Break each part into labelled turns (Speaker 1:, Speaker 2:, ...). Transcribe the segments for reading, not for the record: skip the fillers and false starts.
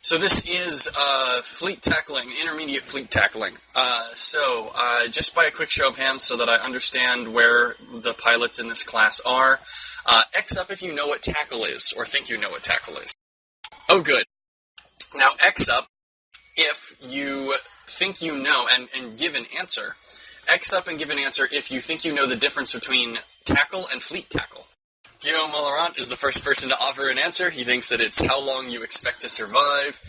Speaker 1: So this is fleet tackling, intermediate fleet tackling. Just by a quick show of hands so that I understand where the pilots in this class are, X up if you know what tackle is, or think you know what tackle is. Oh, good. Now, X up if you think you know, and give an answer. X up and give an answer if you think you know the difference between tackle and fleet tackle. Guillome is the first person to offer an answer. He thinks that it's how long you expect to survive.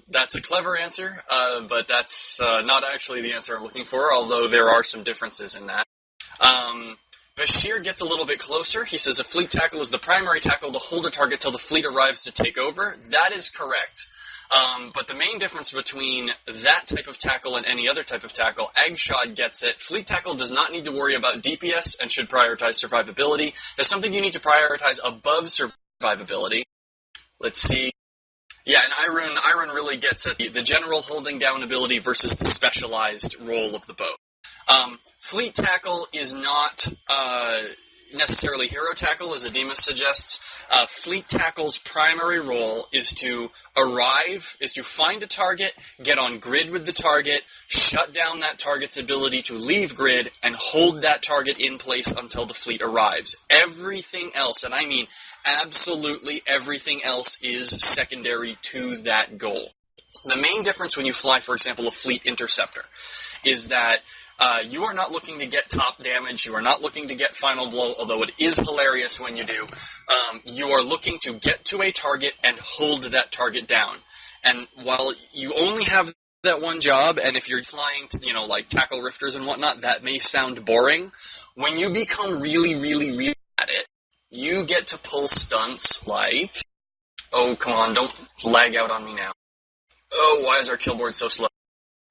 Speaker 1: That's a clever answer, but that's not actually the answer I'm looking for, although there are some differences in that. Bashir gets a little bit closer. He says a fleet tackle is the primary tackle to hold a target till the fleet arrives to take over. That is correct. But the main difference between that type of tackle and any other type of tackle, Eggshot gets it. Fleet tackle does not need to worry about DPS and should prioritize survivability. There's something you need to prioritize above survivability. Let's see. Yeah, and Irun really gets it. The general holding down ability versus the specialized role of the boat. Fleet tackle is not necessarily hero tackle, as Ademus suggests. Fleet tackle's primary role is to find a target, get on grid with the target, shut down that target's ability to leave grid, and hold that target in place until the fleet arrives. Everything else, and I mean absolutely everything else, is secondary to that goal. The main difference when you fly, for example, a fleet interceptor, is that you are not looking to get top damage, you are not looking to get final blow, although it is hilarious when you do. You are looking to get to a target and hold that target down. And while you only have that one job, and if you're flying, like tackle rifters and whatnot, that may sound boring. When you become really, really, really at it, you get to pull stunts like... Oh, come on, don't lag out on me now. Oh, why is our kill board so slow?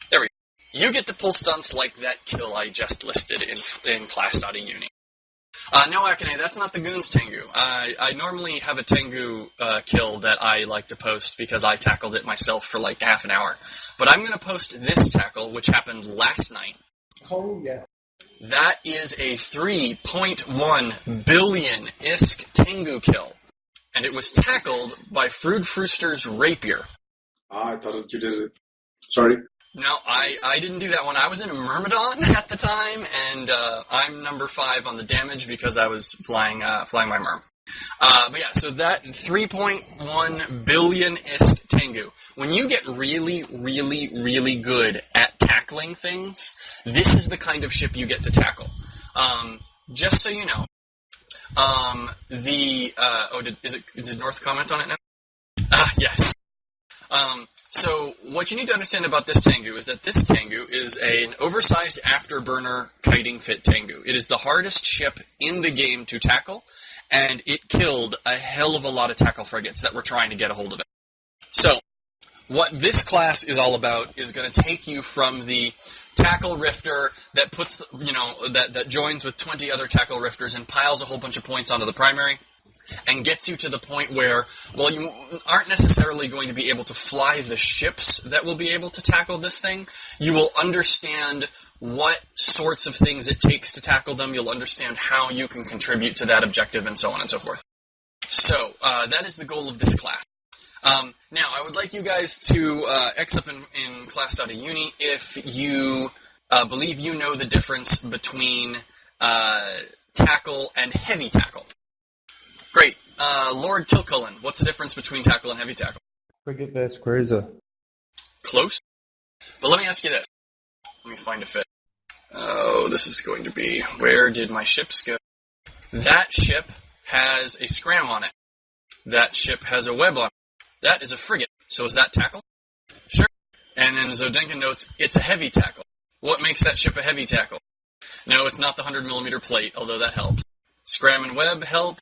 Speaker 1: There we go. You get to pull stunts like that kill I just listed in class.E-UNI. No, Akane, that's not the Goons Tengu. I normally have a Tengu kill that I like to post because I tackled it myself for like half an hour. But I'm going to post this tackle, which happened last night.
Speaker 2: Oh, yeah.
Speaker 1: That is a 3.1 billion ISK Tengu kill. And it was tackled by Frood Frooster's Rapier.
Speaker 2: I thought you did it. Sorry.
Speaker 1: No, I didn't do that one. I was in a Myrmidon at the time, and I'm number 5 on the damage because I was flying my Myrm. But yeah, so that 3.1 billion ISK Tengu. When you get really, really, really good at tackling things, this is the kind of ship you get to tackle. Just so you know, did North comment on it now? Yes. So what you need to understand about this Tengu is that this Tengu is an oversized afterburner kiting fit Tengu. It is the hardest ship in the game to tackle, and it killed a hell of a lot of tackle frigates that were trying to get a hold of it. So what this class is all about is going to take you from the tackle rifter that puts, that joins with 20 other tackle rifters and piles a whole bunch of points onto the primary, and gets you to the point where, well, you aren't necessarily going to be able to fly the ships that will be able to tackle this thing. You will understand what sorts of things it takes to tackle them. You'll understand how you can contribute to that objective, and so on and so forth. So, that is the goal of this class. Now, I would like you guys to X up in class.E-UNI if you believe you know the difference between tackle and heavy tackle. Great. Lord Kilcullen, what's the difference between tackle and heavy tackle?
Speaker 3: Frigate vs. cruiser.
Speaker 1: Close. But let me ask you this. Let me find a fit. Oh, this is going to be... Where did my ships go? That ship has a scram on it. That ship has a web on it. That is a frigate. So is that tackle? Sure. And then Zodenka notes, it's a heavy tackle. What makes that ship a heavy tackle? No, it's not the 100mm plate, although that helps. Scram and web help.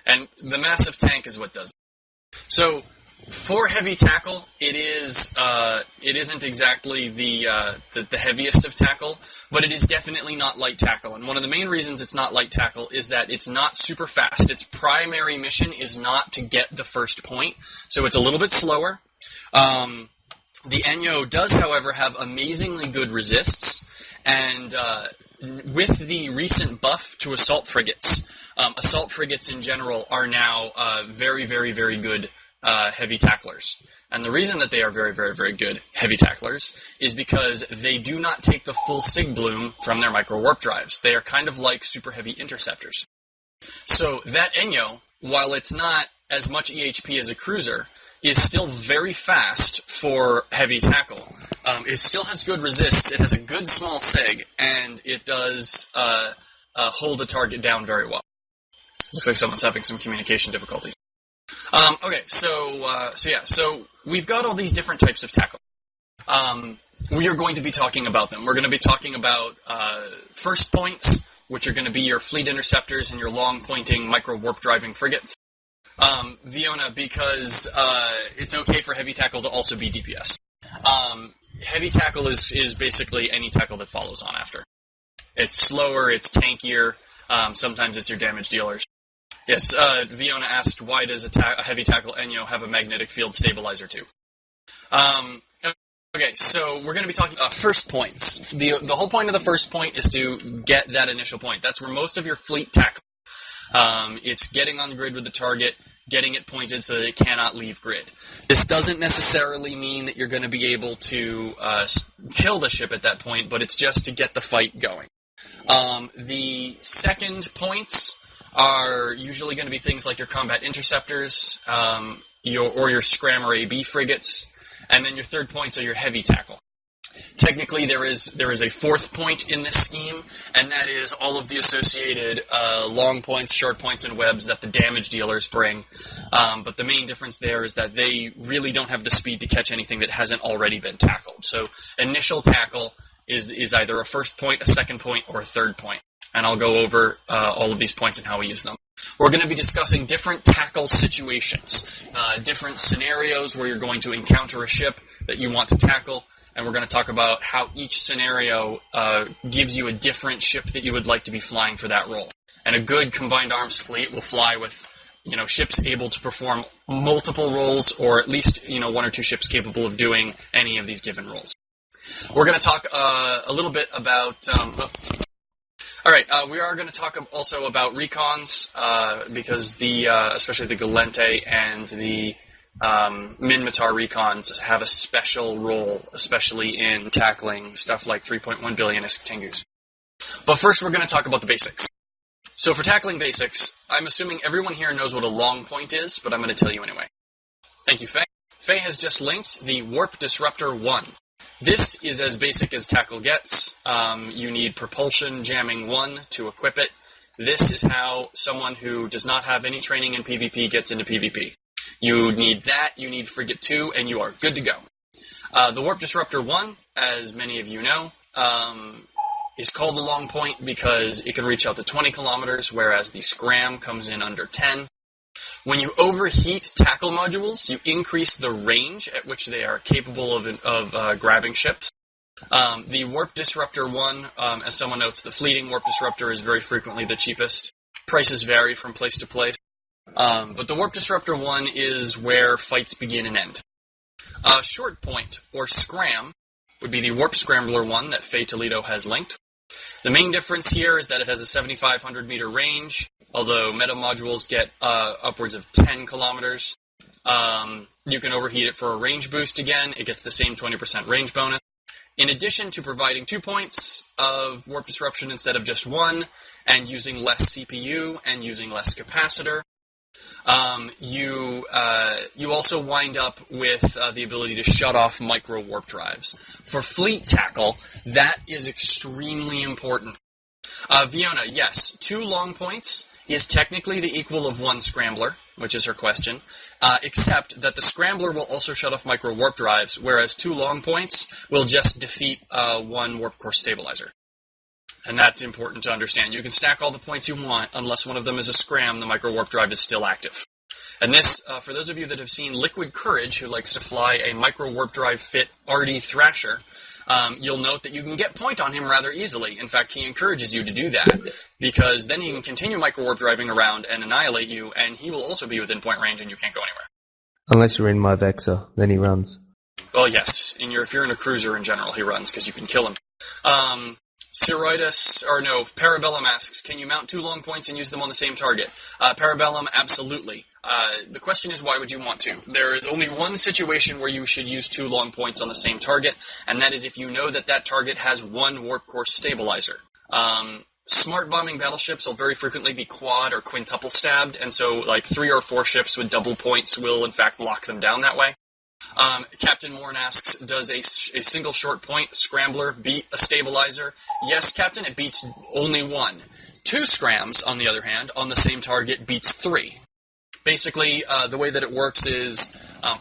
Speaker 1: And the massive tank is what does it. So, for heavy tackle, it isn't exactly the heaviest of tackle, but it is definitely not light tackle. And one of the main reasons it's not light tackle is that it's not super fast. Its primary mission is not to get the first point, so it's a little bit slower. The Enyo does, however, have amazingly good resists, and with the recent buff to assault frigates in general are now very, very, very good heavy tacklers. And the reason that they are very, very, very good heavy tacklers is because they do not take the full sig bloom from their micro warp drives. They are kind of like super heavy interceptors. So that Enyo, while it's not as much EHP as a cruiser, is still very fast for heavy tackle. It still has good resists, it has a good small sig, and it does hold a target down very well. Looks like someone's having some communication difficulties. Okay, so we've got all these different types of tackle. We are going to be talking about them. We're going to be talking about first points, which are going to be your fleet interceptors and your long-pointing micro-warp driving frigates. E-UNI, because it's okay for heavy tackle to also be DPS. Heavy tackle is basically any tackle that follows on after. It's slower, it's tankier, sometimes it's your damage dealers. Yes, E-UNI asked, why does a heavy tackle Enyo have a magnetic field stabilizer too? Okay, so we're going to be talking first points. The whole point of the first point is to get that initial point. That's where most of your fleet tackle. It's getting on the grid with the target, getting it pointed so that it cannot leave grid. This doesn't necessarily mean that you're going to be able to kill the ship at that point, but it's just to get the fight going. The second points are usually going to be things like your combat interceptors, your Scram or AB frigates, and then your third points are your heavy tackle. Technically, there is a fourth point in this scheme, and that is all of the associated long points, short points, and webs that the damage dealers bring. But the main difference there is that they really don't have the speed to catch anything that hasn't already been tackled. So initial tackle is either a first point, a second point, or a third point. And I'll go over all of these points and how we use them. We're going to be discussing different tackle situations, different scenarios where you're going to encounter a ship that you want to tackle, and we're going to talk about how each scenario gives you a different ship that you would like to be flying for that role. And a good combined arms fleet will fly with, ships able to perform multiple roles, or at least, one or two ships capable of doing any of these given roles. We're going to talk a little bit about... All right, we are going to talk also about recons, because especially the Galente and the Minmatar recons have a special role, especially in tackling stuff like 3.1 billion Tengus. But first, we're going to talk about the basics. So for tackling basics, I'm assuming everyone here knows what a long point is, but I'm going to tell you anyway. Thank you, Faye. Faye has just linked the Warp Disruptor 1. This is as basic as tackle gets. You need propulsion jamming 1 to equip it. This is how someone who does not have any training in PvP gets into PvP. You need that, you need Frigate 2, and you are good to go. The Warp Disruptor 1, as many of you know, is called the long point because it can reach out to 20 kilometers, whereas the Scram comes in under 10. When you overheat tackle modules, you increase the range at which they are capable of grabbing ships. The Warp Disruptor 1, as someone notes, the fleeting Warp Disruptor is very frequently the cheapest. Prices vary from place to place. But the Warp Disruptor 1 is where fights begin and end. Short point, or Scram, would be the Warp Scrambler 1 that Faye Toledo has linked. The main difference here is that it has a 7,500 meter range, although meta modules get upwards of 10 kilometers. You can overheat it for a range boost again. It gets the same 20% range bonus. In addition to providing 2 points of warp disruption instead of just 1, and using less CPU and using less capacitor, you also wind up with the ability to shut off micro warp drives. For fleet tackle, that is extremely important. E-UNI, yes, 2 long points is technically the equal of 1 scrambler, which is her question, except that the scrambler will also shut off micro warp drives, whereas 2 long points will just defeat 1 warp core stabilizer. And that's important to understand. You can stack all the points you want, unless one of them is a scram, the micro warp drive is still active. And this, for those of you that have seen Liquid Courage, who likes to fly a micro warp drive fit RD Thrasher, you'll note that you can get point on him rather easily. In fact, he encourages you to do that, because then he can continue micro warp driving around and annihilate you, and he will also be within point range and you can't go anywhere.
Speaker 3: Unless you're in my Vexor, then he runs.
Speaker 1: Well, yes. If you're in a cruiser in general, he runs, because you can kill him. Parabellum asks, can you mount 2 long points and use them on the same target? Parabellum, absolutely. The question is, why would you want to? There is only one situation where you should use 2 long points on the same target, and that is if you know that that target has 1 warp core stabilizer. Smart bombing battleships will very frequently be quad or quintuple stabbed, and so like 3 or 4 ships with double points will in fact lock them down that way. Captain Morn asks, does a single short point scrambler beat a stabilizer? Yes, Captain, it beats only 1. 2 scrams, on the other hand, on the same target beats 3. Basically, the way that it works is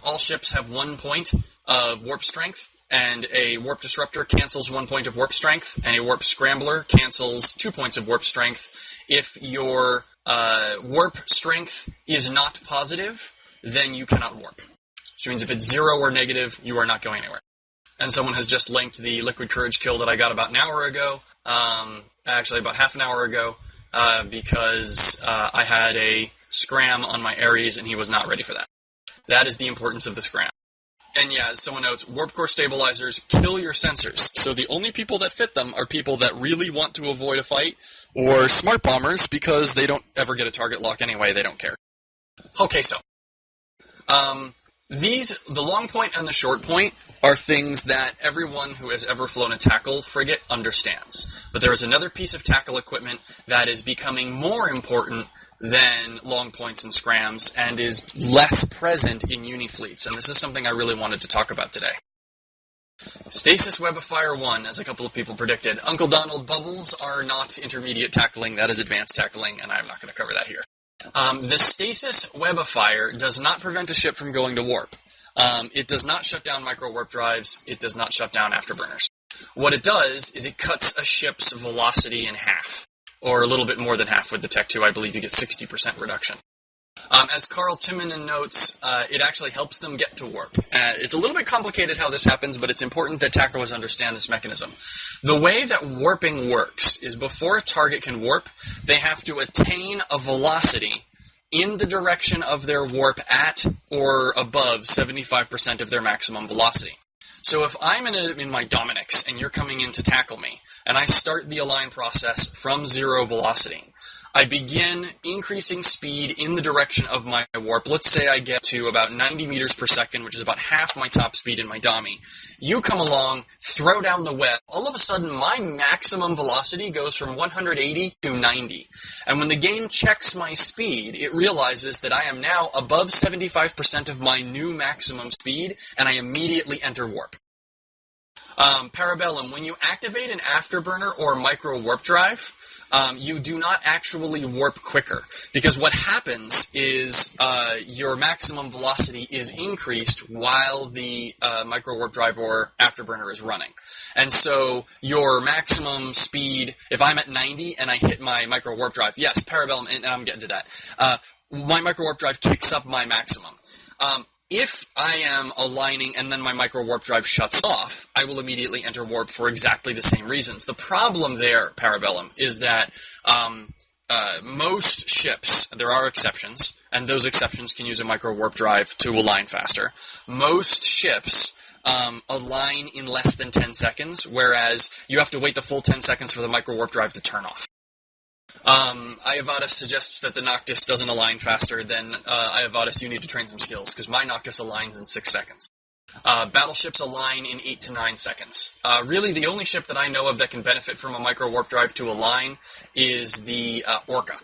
Speaker 1: all ships have 1 point of warp strength, and a warp disruptor cancels 1 point of warp strength, and a warp scrambler cancels 2 points of warp strength. If your warp strength is not positive, then you cannot warp. Which means if it's 0 or negative, you are not going anywhere. And someone has just linked the Liquid Courage kill that I got about an hour ago, actually about half an hour ago, because I had a scram on my Ares and he was not ready for that. That is the importance of the scram. And yeah, as someone notes, warp core stabilizers kill your sensors. So the only people that fit them are people that really want to avoid a fight, or smart bombers because they don't ever get a target lock anyway, they don't care. Okay, so the long point and the short point are things that everyone who has ever flown a tackle frigate understands. But there is another piece of tackle equipment that is becoming more important than long points and scrams and is less present in uni fleets. And this is something I really wanted to talk about today. Stasis Web of Fire 1, as a couple of people predicted. Uncle Donald bubbles are not intermediate tackling, that is advanced tackling, and I'm not going to cover that here. The Stasis Web of Fire does not prevent a ship from going to warp. It does not shut down micro warp drives. It does not shut down afterburners. What it does is it cuts a ship's velocity in half, or a little bit more than half with the Tech 2. I believe you get 60% reduction. As Carl Timonen notes, it actually helps them get to warp. It's a little bit complicated how this happens, but it's important that tacklers understand this mechanism. The way that warping works is before a target can warp, they have to attain a velocity in the direction of their warp at or above 75% of their maximum velocity. So if I'm in my Dominix and you're coming in to tackle me, and I start the align process from 0 velocity, I begin increasing speed in the direction of my warp. Let's say I get to about 90 meters per second, which is about half my top speed in my Domi. You come along, throw down the web. All of a sudden, my maximum velocity goes from 180 to 90. And when the game checks my speed, it realizes that I am now above 75% of my new maximum speed, and I immediately enter warp. Parabellum, when you activate an afterburner or micro warp drive, you do not actually warp quicker, because what happens is your maximum velocity is increased while the micro warp drive or afterburner is running. And so your maximum speed, if I'm at 90 and I hit my micro warp drive, yes, Parabellum, and I'm getting to that, my micro warp drive kicks up my maximum. If I am aligning and then my micro warp drive shuts off, I will immediately enter warp for exactly the same reasons. The problem there, Parabellum, is that most ships, there are exceptions, and those exceptions can use a micro warp drive to align faster. Most ships align in less than 10 seconds, whereas you have to wait the full 10 seconds for the micro warp drive to turn off. Iavatus suggests that the Noctis doesn't align faster. Then Iavatus, you need to train some skills, because my Noctis aligns in 6 seconds. Battleships align in 8 to 9 seconds. Really, the only ship that I know of that can benefit from a micro warp drive to align is the Orca.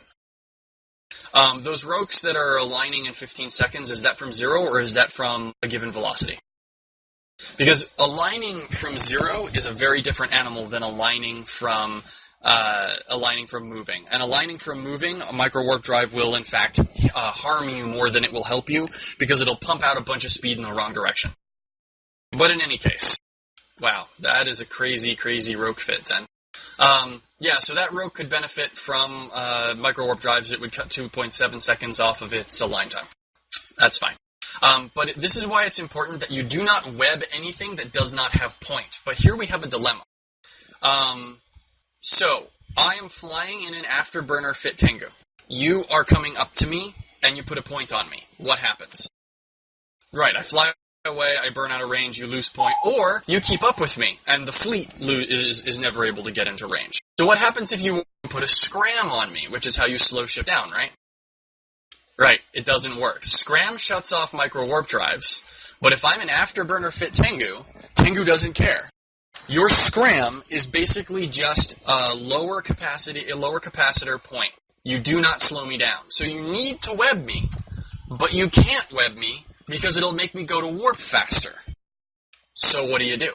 Speaker 1: Those Rokes that are aligning in 15 seconds, is that from 0 or is that from a given velocity? Because aligning from 0 is a very different animal than aligning from moving. And aligning from moving, a micro warp drive will in fact harm you more than it will help you, because it'll pump out a bunch of speed in the wrong direction. But in any case, wow, that is a crazy, crazy Roke fit then. Yeah, so that Roke could benefit from micro warp drives. It would cut 2.7 seconds off of its align time. That's fine. But this is why it's important that you do not web anything that does not have point. But here we have a dilemma. So, I am flying in an afterburner Fit Tengu. You are coming up to me, and you put a point on me. What happens? Right, I fly away, I burn out of range, you lose point, or you keep up with me, and the fleet is never able to get into range. So what happens if you put a scram on me, which is how you slow ship down, right? Right, it doesn't work. Scram shuts off micro warp drives, but if I'm an afterburner fit Tengu, Tengu doesn't care. Your scram is basically just a lower capacitor point. You do not slow me down. So you need to web me, but you can't web me because it'll make me go to warp faster. So what do?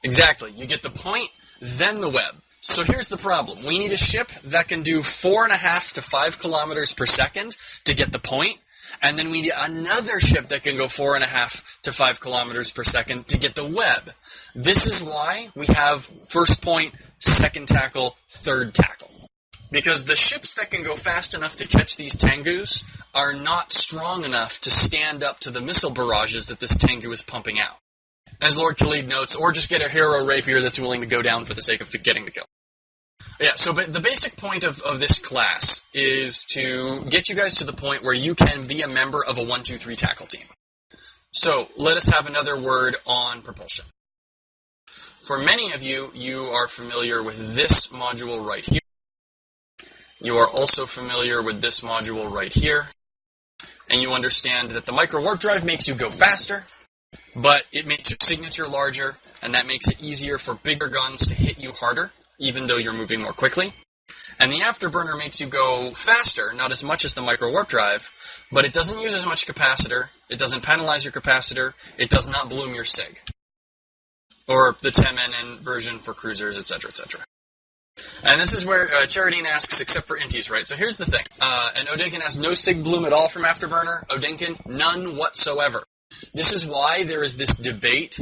Speaker 1: Exactly. You get the point, then the web. So here's the problem. We need a ship that can do 4.5 to 5 kilometers per second to get the point, and then we need another ship that can go 4.5 to 5 kilometers per second to get the web. This is why we have first point, second tackle, third tackle. Because the ships that can go fast enough to catch these Tengus are not strong enough to stand up to the missile barrages that this Tengu is pumping out. As Lord Khalid notes, or just get a hero rapier that's willing to go down for the sake of getting the kill. Yeah, so the basic point of this class is to get you guys to the point where you can be a member of a 1-2-3 tackle team. So, let us have another word on propulsion. For many of you, you are familiar with this module right here. You are also familiar with this module right here. And you understand that the micro warp drive makes you go faster, but it makes your signature larger, and that makes it easier for bigger guns to hit you harder, even though you're moving more quickly. And the afterburner makes you go faster, not as much as the micro warp drive, but it doesn't use as much capacitor, it doesn't penalize your capacitor, it does not bloom your sig. Or the 10NN version for cruisers, etc., etc. And this is where Charidine asks, except for inties, right? So here's the thing. And Odinkin has no sig bloom at all from afterburner. Odinkin, none whatsoever. This is why there is this debate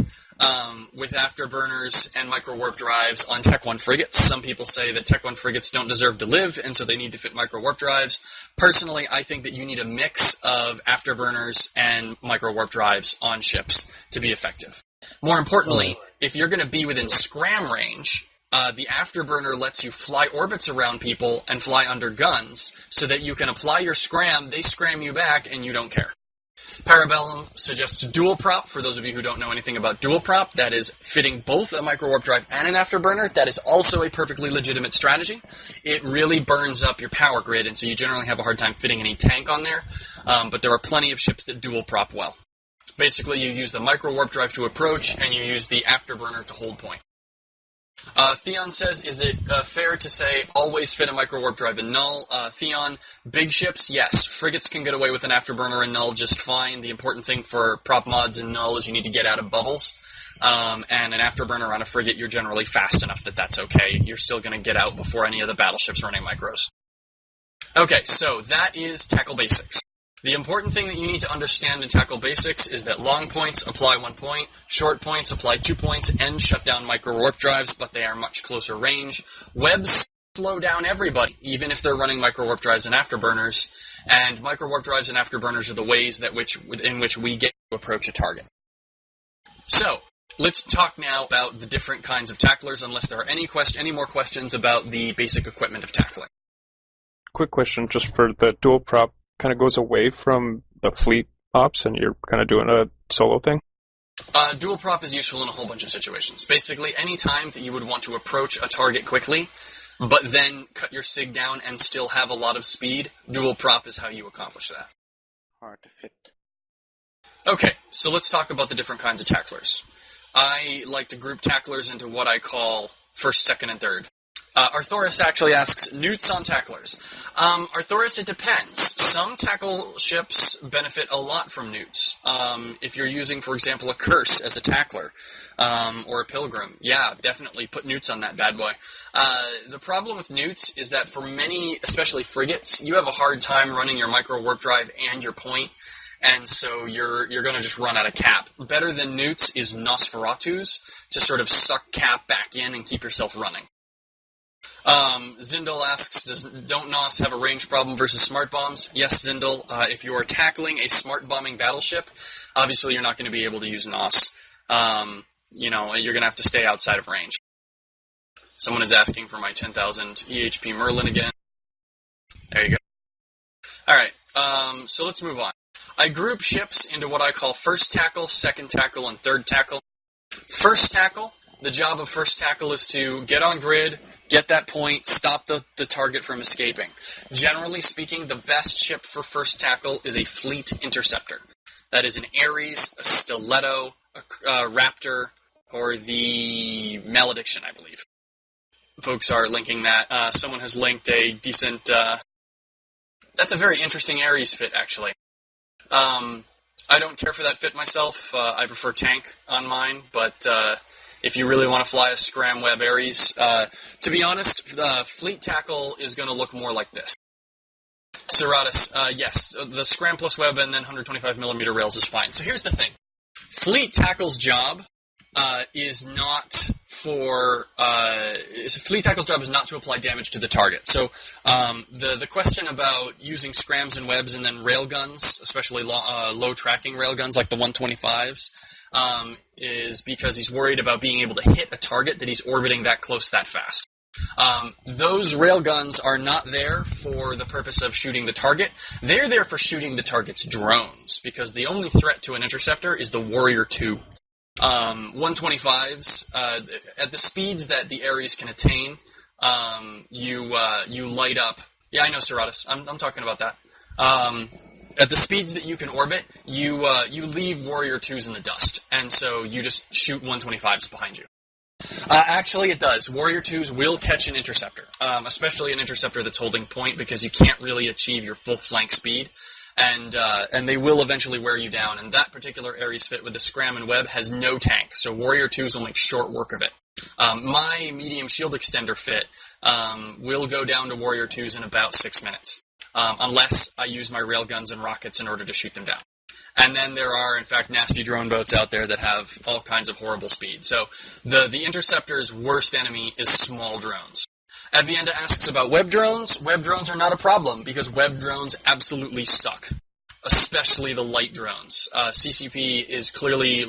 Speaker 1: with afterburners and micro warp drives on Tech 1 frigates. Some people say that Tech 1 frigates don't deserve to live, and so they need to fit micro warp drives. Personally, I think that you need a mix of afterburners and micro warp drives on ships to be effective. More importantly, if you're going to be within scram range, the afterburner lets you fly orbits around people and fly under guns so that you can apply your scram, they scram you back, and you don't care. Parabellum suggests dual prop. For those of you who don't know anything about dual prop, that is fitting both a micro warp drive and an afterburner. That is also a perfectly legitimate strategy. It really burns up your power grid, and so you generally have a hard time fitting any tank on there. But there are plenty of ships that dual prop well. Basically, you use the micro warp drive to approach, and you use the afterburner to hold point. Theon says, is it fair to say always fit a micro warp drive in null? Theon, big ships, yes. Frigates can get away with an afterburner in null just fine. The important thing for prop mods in null is you need to get out of bubbles. And an afterburner on a frigate, you're generally fast enough that that's okay. You're still going to get out before any of the battleships running micros. Okay, so that is tackle basics. The important thing that you need to understand in tackle basics is that long points apply 1 point, short points apply 2 points, and shut down micro warp drives, but they are much closer range. Webs slow down everybody, even if they're running micro warp drives and afterburners, and micro warp drives and afterburners are the ways in which we get to approach a target. So, let's talk now about the different kinds of tacklers, unless there are any more questions about the basic equipment of tackling.
Speaker 4: Quick question, just for the dual prop. Kind of goes away from the fleet ops and you're kind of doing a solo thing?
Speaker 1: Dual prop is useful in a whole bunch of situations. Basically, any time that you would want to approach a target quickly, but then cut your sig down and still have a lot of speed, dual prop is how you accomplish that.
Speaker 4: Hard to fit.
Speaker 1: Okay, so let's talk about the different kinds of tacklers. I like to group tacklers into what I call first, second, and third. Arthoris actually asks, newts on tacklers. Arthoris, it depends. Some tackle ships benefit a lot from newts. If you're using, for example, a curse as a tackler, or a pilgrim, yeah, definitely put newts on that bad boy. The problem with newts is that for many, especially frigates, you have a hard time running your micro warp drive and your point, and so you're going to just run out of cap. Better than newts is Nosferatus, to sort of suck cap back in and keep yourself running. Zindel asks, don't NOS have a range problem versus smart bombs? Yes, Zindel. If you are tackling a smart bombing battleship, obviously you're not going to be able to use NOS. You're going to have to stay outside of range. Someone is asking for my 10,000 EHP Merlin again. There you go. Alright, so let's move on. I group ships into what I call first tackle, second tackle, and third tackle. First tackle, the job of first tackle is to get on grid, Get that point, stop the target from escaping. Generally speaking, the best ship for first tackle is a Fleet Interceptor. That is an Ares, a Stiletto, a Raptor, or the Malediction, I believe. Folks are linking that. Someone has linked a decent... that's a very interesting Ares fit, actually. I don't care for that fit myself. I prefer tank on mine, but if you really want to fly a Scram Web Ares, to be honest, Fleet Tackle is going to look more like this. Serratus, yes, the Scram plus Web and then 125mm rails is fine. So here's the thing. Fleet Tackle's job is not for Fleet Tackle's job is not to apply damage to the target. So the question about using scrams and webs and then railguns, especially low tracking railguns like the 125s, is because he's worried about being able to hit a target that he's orbiting that close that fast. Those railguns are not there for the purpose of shooting the target. They're there for shooting the target's drones, because the only threat to an interceptor is the Warrior 2. 125s, at the speeds that the Ares can attain, you light up. Yeah, I know, Serratus. I'm talking about that. At the speeds that you can orbit, you leave Warrior 2s in the dust, and so you just shoot 125s behind you. Actually, it does. Warrior 2s will catch an interceptor, especially an interceptor that's holding point, because you can't really achieve your full flank speed. And they will eventually wear you down. And that particular Ares fit with the Scram and Web has no tank, so Warrior 2s will make short work of it. My medium shield extender fit will go down to Warrior 2s in about 6 minutes, unless I use my railguns and rockets in order to shoot them down. And then there are, in fact, nasty drone boats out there that have all kinds of horrible speed. So the interceptor's worst enemy is small drones. Avienda asks about web drones. Web drones are not a problem, because web drones absolutely suck, especially the light drones. CCP is clearly,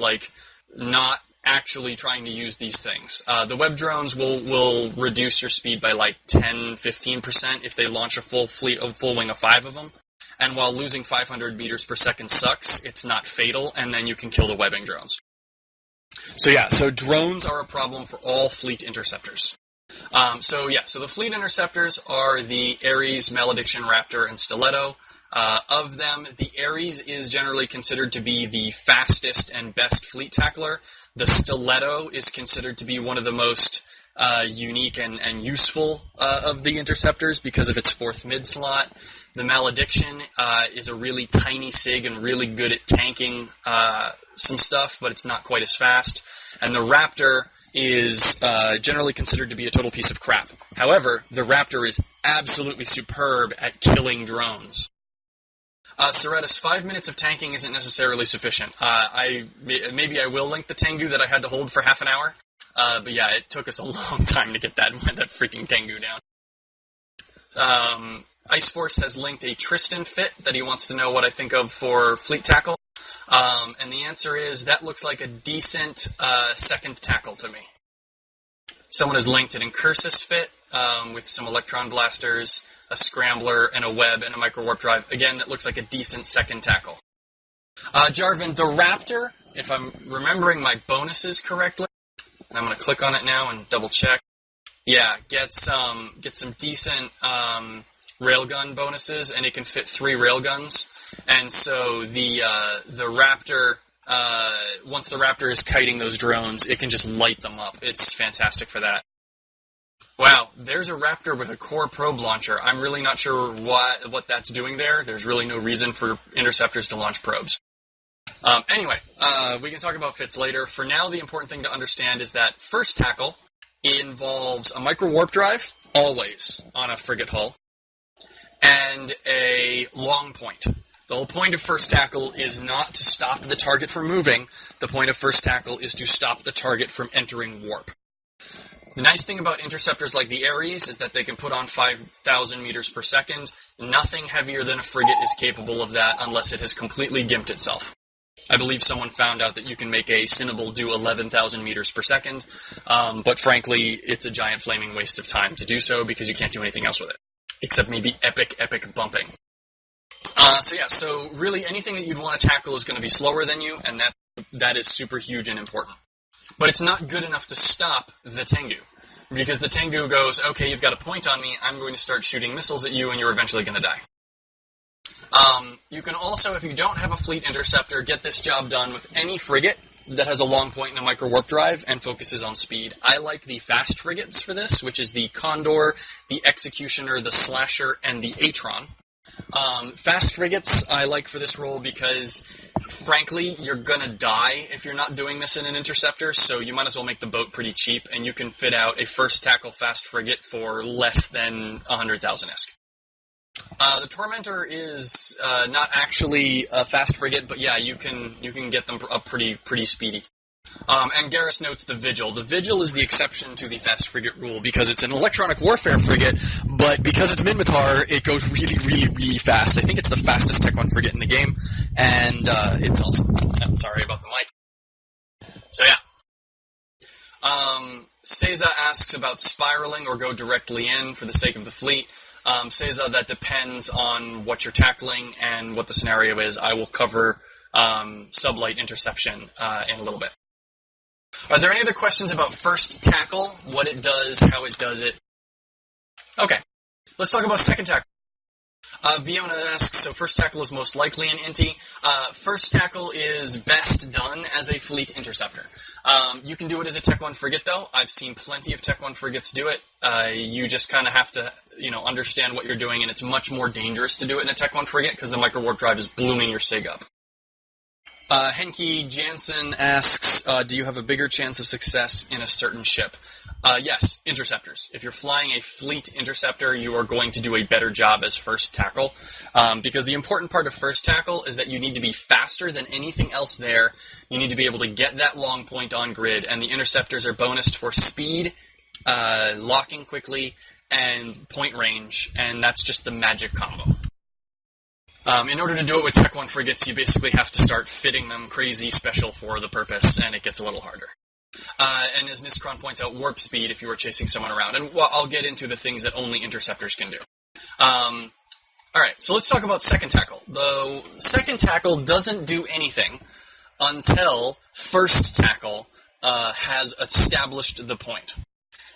Speaker 1: not actually trying to use these things. The web drones will reduce your speed by, 10-15% if they launch a full wing of 5 of them. And while losing 500 meters per second sucks, it's not fatal, and then you can kill the webbing drones. So drones are a problem for all fleet interceptors. So the Fleet Interceptors are the Ares, Malediction, Raptor, and Stiletto. Of them, the Ares is generally considered to be the fastest and best fleet tackler. The Stiletto is considered to be one of the most unique and useful of the interceptors because of its 4th mid slot. The Malediction is a really tiny SIG and really good at tanking some stuff, but it's not quite as fast. And the Raptor is generally considered to be a total piece of crap. However, the Raptor is absolutely superb at killing drones. Serratus, 5 minutes of tanking isn't necessarily sufficient. Maybe I will link the Tengu that I had to hold for half an hour. But yeah, it took us a long time to get that freaking Tengu down. Ice Force has linked a Tristan fit that he wants to know what I think of for fleet tackle. And the answer is, that looks like a decent second tackle to me. Someone has linked an Incursus fit with some electron blasters, a scrambler, and a web, and a micro warp drive. Again, that looks like a decent second tackle. Jarvan, the Raptor, if I'm remembering my bonuses correctly, and I'm going to click on it now and double check. Yeah, get some decent railgun bonuses, and it can fit 3 railguns. And so the Raptor, once the Raptor is kiting those drones, it can just light them up. It's fantastic for that. Wow, there's a Raptor with a core probe launcher. I'm really not sure what that's doing there. There's really no reason for interceptors to launch probes. Anyway, we can talk about fits later. For now, the important thing to understand is that first tackle involves a micro warp drive, always, on a frigate hull, and a long point. The whole point of first tackle is not to stop the target from moving. The point of first tackle is to stop the target from entering warp. The nice thing about interceptors like the Ares is that they can put on 5,000 meters per second. Nothing heavier than a frigate is capable of that unless it has completely gimped itself. I believe someone found out that you can make a Cinnable do 11,000 meters per second, but frankly, it's a giant flaming waste of time to do so because you can't do anything else with it, except maybe epic bumping. So really anything that you'd want to tackle is going to be slower than you, and that is super huge and important. But it's not good enough to stop the Tengu. Because the Tengu goes, okay, you've got a point on me, I'm going to start shooting missiles at you, and you're eventually going to die. You can also, if you don't have a fleet interceptor, get this job done with any frigate that has a long point and a micro warp drive and focuses on speed. I like the fast frigates for this, which is the Condor, the Executioner, the Slasher, and the Atron. Fast frigates I like for this role because, frankly, you're gonna die if you're not doing this in an interceptor, so you might as well make the boat pretty cheap, and you can fit out a first tackle fast frigate for less than 100,000 ISK. The Tormentor is not actually a fast frigate, but yeah, you can get them up pretty speedy. And Garrus notes the Vigil. The Vigil is the exception to the fast frigate rule because it's an electronic warfare frigate, but because it's Minmatar, it goes really fast. I think it's the fastest Tech 1 frigate in the game, and it's awesome. I'm sorry about the mic. So yeah. Seiza asks about spiraling or go directly in for the sake of the fleet. Seiza, that depends on what you're tackling and what the scenario is. I will cover sublight interception in a little bit. Are there any other questions about first tackle, what it does, how it does it? Okay, let's talk about second tackle. Viona asks, so first tackle is most likely an Inti. First tackle is best done as a fleet interceptor. You can do it as a Tech 1 frigate, though. I've seen plenty of Tech 1 frigates do it. You just kind of have to, understand what you're doing, and it's much more dangerous to do it in a Tech 1 frigate because the micro warp drive is blooming your SIG up. Henke Jansen asks, do you have a bigger chance of success in a certain ship? Yes, interceptors. If you're flying a fleet interceptor, you are going to do a better job as first tackle, because the important part of first tackle is that you need to be faster than anything else there. You need to be able to get that long point on grid, and the interceptors are bonused for speed, locking quickly, and point range, and that's just the magic combo. In order to do it with Tech 1 frigates, you basically have to start fitting them crazy special for the purpose, and it gets a little harder. And as Niskron points out, warp speed if you are chasing someone around. And I'll get into the things that only interceptors can do. Alright, so let's talk about second tackle. The second tackle doesn't do anything until first tackle has established the point.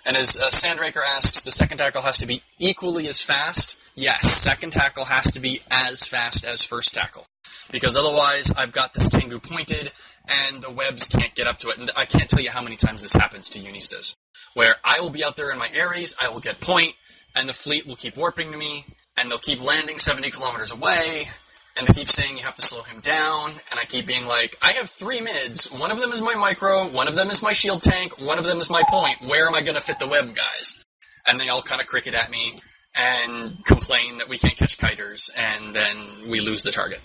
Speaker 1: And as Sandraker asks, the second tackle has to be equally as fast. Yes, second tackle has to be as fast as first tackle. Because otherwise, I've got this Tengu pointed, and the webs can't get up to it. And I can't tell you how many times this happens to Unistas. Where I will be out there in my Ares, I will get point, and the fleet will keep warping to me, and they'll keep landing 70 kilometers away, and they keep saying you have to slow him down, and I keep being like, I have 3 mids. One of them is my micro, one of them is my shield tank, one of them is my point. Where am I going to fit the web, guys? And they all kind of cricket at me and complain that we can't catch kiters, and then we lose the target.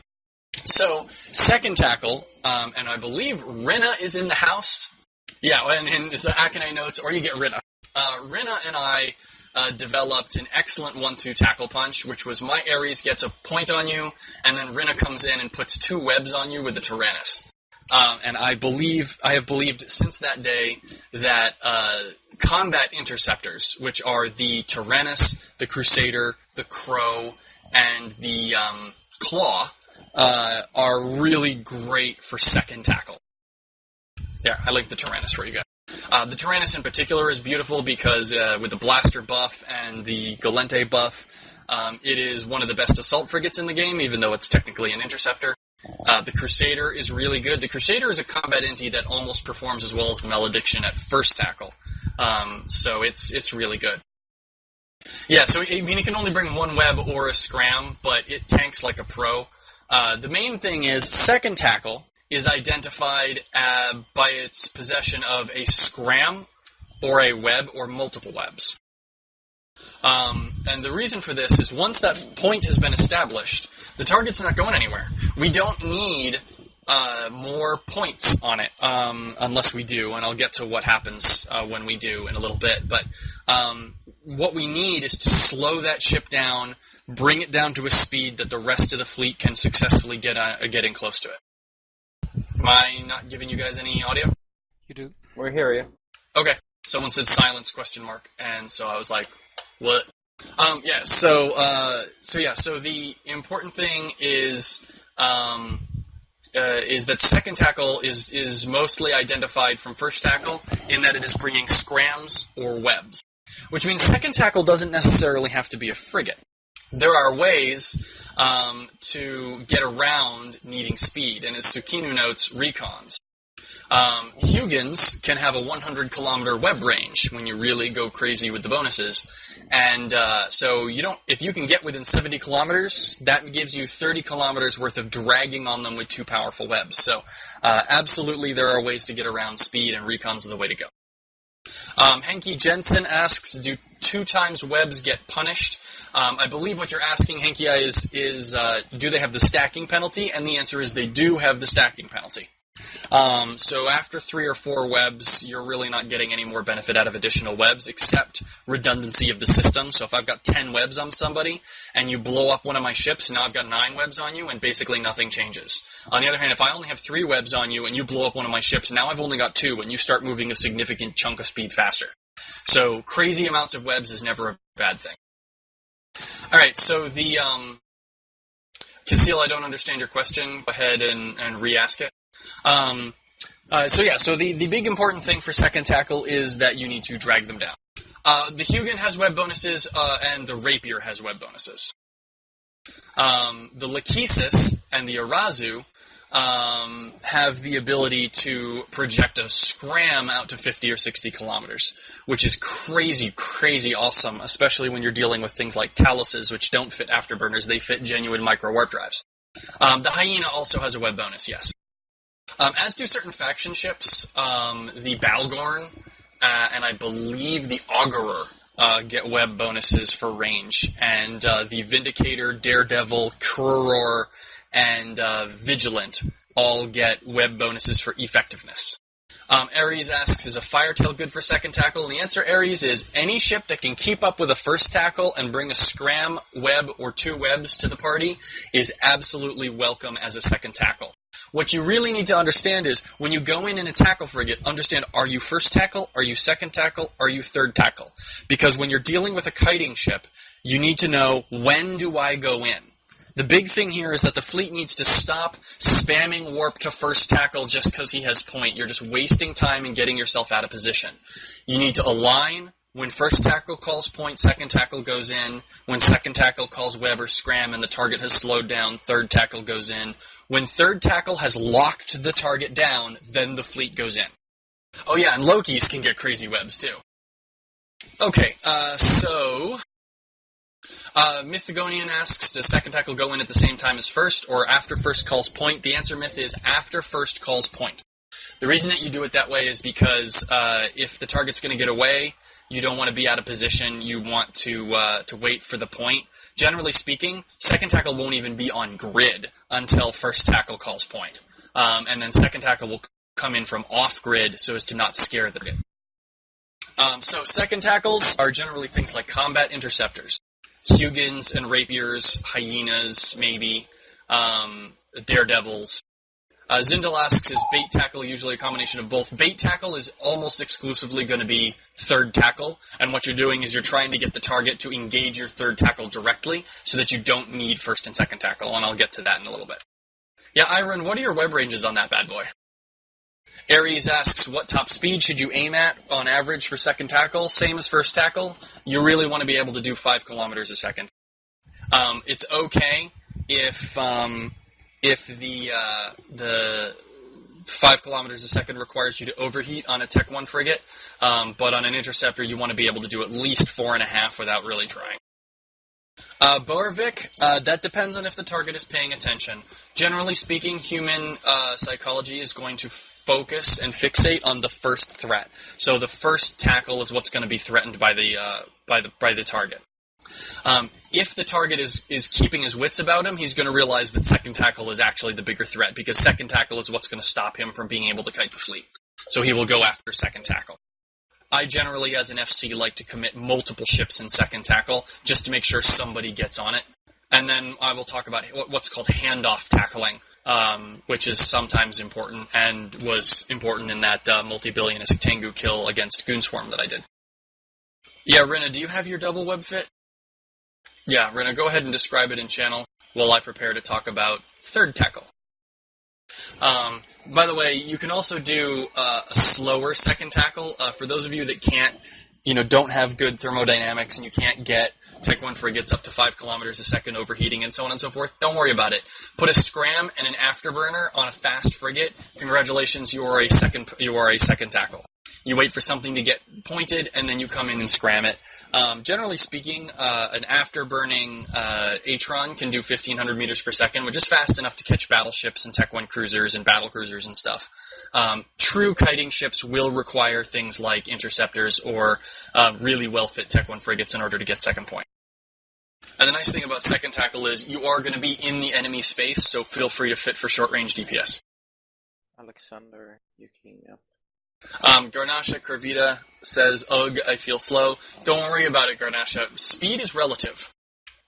Speaker 1: So, second tackle, and I believe Rina is in the house. Yeah, and it's Akane notes, or you get Rina. Rina and I developed an excellent 1-2 tackle punch, which was my Ares gets a point on you, and then Rina comes in and puts 2 webs on you with the Tyrannus. And I have believed since that day that combat interceptors, which are the Tyrannus, the Crusader, the Crow, and the Claw, are really great for second tackle. Yeah, I like the Tyrannus for you guys. The Tyrannus in particular is beautiful because with the Blaster buff and the Galente buff, it is one of the best assault frigates in the game, even though it's technically an interceptor. The Crusader is really good. The Crusader is a combat inti that almost performs as well as the Malediction at first tackle. So it's really good. Yeah, so I mean, it can only bring 1 web or a scram, but it tanks like a pro. The main thing is second tackle is identified by its possession of a scram or a web or multiple webs. And the reason for this is once that point has been established, the target's not going anywhere. We don't need more points on it, unless we do, and I'll get to what happens when we do in a little bit. But what we need is to slow that ship down, bring it down to a speed that the rest of the fleet can successfully get in close to it. Am I not giving you guys any audio?
Speaker 4: You do.
Speaker 5: We're here, you.
Speaker 1: Okay. Someone said silence, ? And so I was like, what? So the important thing is, is that second tackle is mostly identified from first tackle in that it is bringing scrams or webs, which means second tackle doesn't necessarily have to be a frigate. There are ways to get around needing speed, and as Tsukinu notes, recons. Hugins can have a 100-kilometer web range when you really go crazy with the bonuses, and so if you can get within 70 kilometers, that gives you 30 kilometers worth of dragging on them with 2 powerful webs. So absolutely there are ways to get around speed, and recons are the way to go. Henki Jensen asks, do 2 times webs get punished? I believe what you're asking, Henki, is do they have the stacking penalty? And the answer is they do have the stacking penalty. So after 3 or 4 webs, you're really not getting any more benefit out of additional webs except redundancy of the system. So if I've got 10 webs on somebody and you blow up one of my ships, now I've got 9 webs on you and basically nothing changes. On the other hand, if I only have 3 webs on you and you blow up one of my ships, now I've only got 2 and you start moving a significant chunk of speed faster. So crazy amounts of webs is never a bad thing. Alright, so the, Casil, I don't understand your question. Go ahead and re-ask it. So the big important thing for second tackle is that you need to drag them down. The Hugin has web bonuses, and the Rapier has web bonuses. The Lachesis and the Arazu have the ability to project a scram out to 50 or 60 kilometers, which is crazy, crazy awesome, especially when you're dealing with things like Taluses, which don't fit afterburners. They fit genuine micro-warp drives. The Hyena also has a web bonus, yes. As do certain faction ships, the Balgorn and I believe the Augurer get web bonuses for range, and the Vindicator, Daredevil, Kuror, and Vigilant all get web bonuses for effectiveness. Ares asks, is a Firetail good for second tackle? And the answer, Ares, is any ship that can keep up with a first tackle and bring a scram web or 2 webs to the party is absolutely welcome as a second tackle. What you really need to understand is, when you go in a tackle frigate, understand, are you first tackle, are you second tackle, are you third tackle? Because when you're dealing with a kiting ship, you need to know, when do I go in? The big thing here is that the fleet needs to stop spamming warp to first tackle just because he has point. You're just wasting time and getting yourself out of position. You need to align. When first tackle calls point, second tackle goes in. When second tackle calls web or scram and the target has slowed down, third tackle goes in. When third tackle has locked the target down, then the fleet goes in. Oh yeah, and Lokis can get crazy webs too. Okay, Mythagonian asks, does second tackle go in at the same time as first or after first calls point? The answer, Myth, is after first calls point. The reason that you do it that way is because if the target's going to get away, you don't want to be out of position. You want to wait for the point. Generally speaking, second tackle won't even be on grid until first tackle calls point. And then second tackle will come in from off-grid so as to not scare the grid. So second tackles are generally things like combat interceptors. Hugins and Rapiers, Hyenas, maybe, Daredevils. Zindel asks, is bait tackle usually a combination of both? Bait tackle is almost exclusively going to be third tackle, and what you're doing is you're trying to get the target to engage your third tackle directly so that you don't need first and second tackle, and I'll get to that in a little bit. Yeah, Iron, what are your web ranges on that bad boy? Ares asks, what top speed should you aim at on average for second tackle? Same as first tackle. You really want to be able to do 5 kilometers a second. It's okay if the 5 kilometers a second requires you to overheat on a Tech 1 frigate, but on an interceptor you want to be able to do at least 4.5 without really trying. Borvik, that depends on if the target is paying attention. Generally speaking, human psychology is going to focus and fixate on the first threat. So the first tackle is what's going to be threatened by the target. If the target is keeping his wits about him, he's going to realize that second tackle is actually the bigger threat, because second tackle is what's going to stop him from being able to kite the fleet. So he will go after second tackle. I generally, as an FC, like to commit multiple ships in second tackle, just to make sure somebody gets on it. And then I will talk about what's called handoff tackling, which is sometimes important, and was important in that multi-billionist Tengu kill against Goonswarm that I did. Yeah, Rina, do you have your double web fit? Yeah, Rina, go ahead and describe it in channel while I prepare to talk about third tackle. By the way, you can also do a slower second tackle. For those of you that can't, don't have good thermodynamics and you can't get Tech 1 frigates up to 5 kilometers a second overheating and so on and so forth, don't worry about it. Put a scram and an afterburner on a fast frigate. Congratulations, you are a second tackle. You wait for something to get pointed, and then you come in and scram it. Generally speaking, an afterburning Atron can do 1,500 meters per second, which is fast enough to catch battleships and Tech 1 cruisers and battle cruisers and stuff. True kiting ships will require things like interceptors or really well-fit Tech 1 frigates in order to get second point. And the nice thing about second tackle is you are going to be in the enemy's face, so feel free to fit for short-range DPS.
Speaker 5: Alexander, Yuki, yeah.
Speaker 1: Garnasha Corvita says, ugh, I feel slow. Don't worry about it, Garnasha. Speed is relative.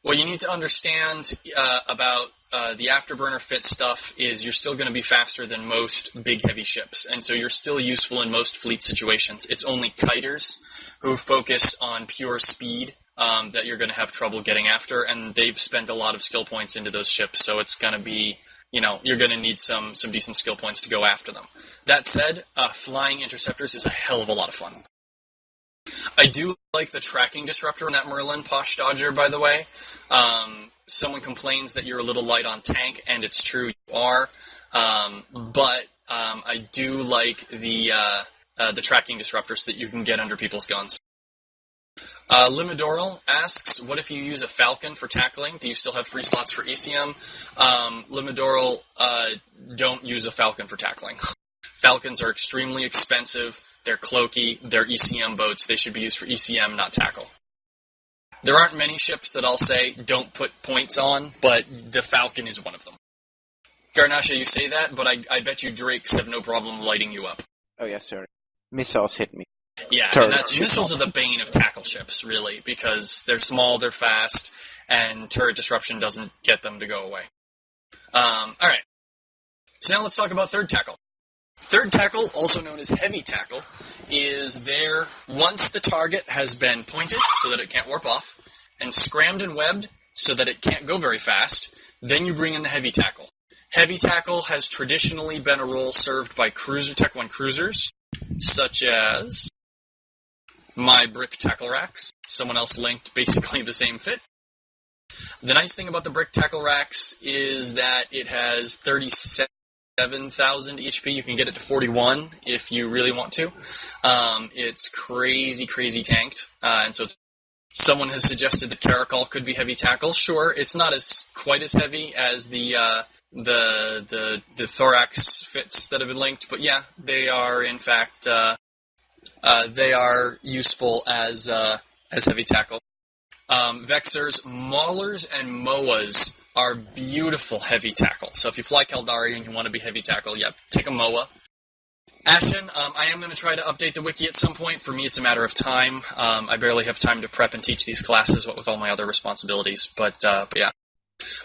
Speaker 1: What you need to understand about the afterburner fit stuff is you're still going to be faster than most big, heavy ships, and so you're still useful in most fleet situations. It's only kiters who focus on pure speed that you're going to have trouble getting after, and they've spent a lot of skill points into those ships, so it's going to be, you're going to need some decent skill points to go after them. That said, flying interceptors is a hell of a lot of fun. I do like the tracking disruptor on that Merlin Posh Dodger, by the way. Someone complains that you're a little light on tank, and it's true, you are. But I do like the tracking disruptors that you can get under people's guns. Limidoral asks, what if you use a Falcon for tackling? Do you still have free slots for ECM? Limidoral, don't use a Falcon for tackling. Falcons are extremely expensive. They're cloaky. They're ECM boats. They should be used for ECM, not tackle. There aren't many ships that I'll say don't put points on, but the Falcon is one of them. Garnasha, you say that, but I bet you Drakes have no problem lighting you up.
Speaker 5: Oh, yes, sir. Missiles hit me.
Speaker 1: Yeah, and missiles are the bane of tackle ships, really, because they're small, they're fast, and turret disruption doesn't get them to go away. Alright, so now let's talk about third tackle. Third tackle, also known as heavy tackle, is there once the target has been pointed so that it can't warp off, and scrammed and webbed so that it can't go very fast, then you bring in the heavy tackle. Heavy tackle has traditionally been a role served by Tech 1 cruisers, such as my brick tackle racks. Someone else linked basically the same fit. The nice thing about the brick tackle racks is that it has 37,000 HP. You can get it to 41 if you really want to. It's crazy, crazy tanked. And so someone has suggested that Caracol could be heavy tackle. Sure, it's not quite as heavy as the thorax fits that have been linked, but yeah, they are in fact they are useful as heavy tackle. Vexers, Maulers, and Moas are beautiful heavy tackle. So if you fly Caldari and you want to be heavy tackle, yeah, take a Moa. Ashen, I am going to try to update the wiki at some point. For me, it's a matter of time. I barely have time to prep and teach these classes, what with all my other responsibilities. But yeah.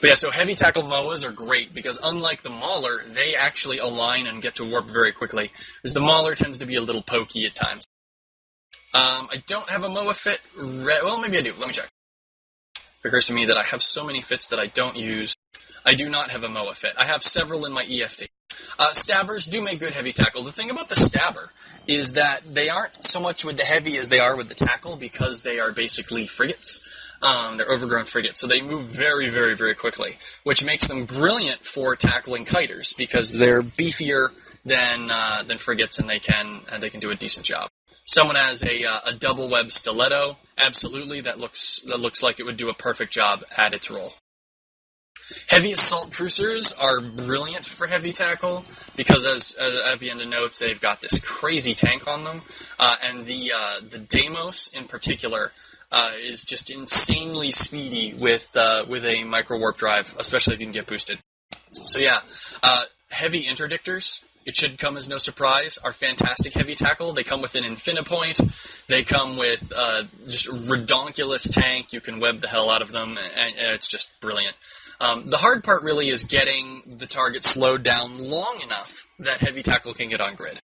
Speaker 1: But yeah, so heavy tackle Moas are great because unlike the Mauler, they actually align and get to warp very quickly. Whereas the Mauler tends to be a little pokey at times. I don't have a Moa fit. Well, maybe I do. Let me check. It occurs to me that I have so many fits that I don't use. I do not have a Moa fit. I have several in my EFT. Stabbers do make good heavy tackle. The thing about the Stabber is that they aren't so much with the heavy as they are with the tackle because they are basically frigates. They're overgrown frigates, so they move very, very, very quickly, which makes them brilliant for tackling kiters because they're beefier than frigates, and they can do a decent job. Someone has a double web stiletto. Absolutely, that looks like it would do a perfect job at its role. Heavy assault cruisers are brilliant for heavy tackle because, as Avienda notes, they've got this crazy tank on them, and the Deimos in particular is just insanely speedy with a micro warp drive, especially if you can get boosted. So yeah, heavy interdictors, it should come as no surprise, are fantastic heavy tackle. They come with an Infinipoint. They come with just redonkulous tank. You can web the hell out of them, and it's just brilliant. The hard part really is getting the target slowed down long enough that heavy tackle can get on grid.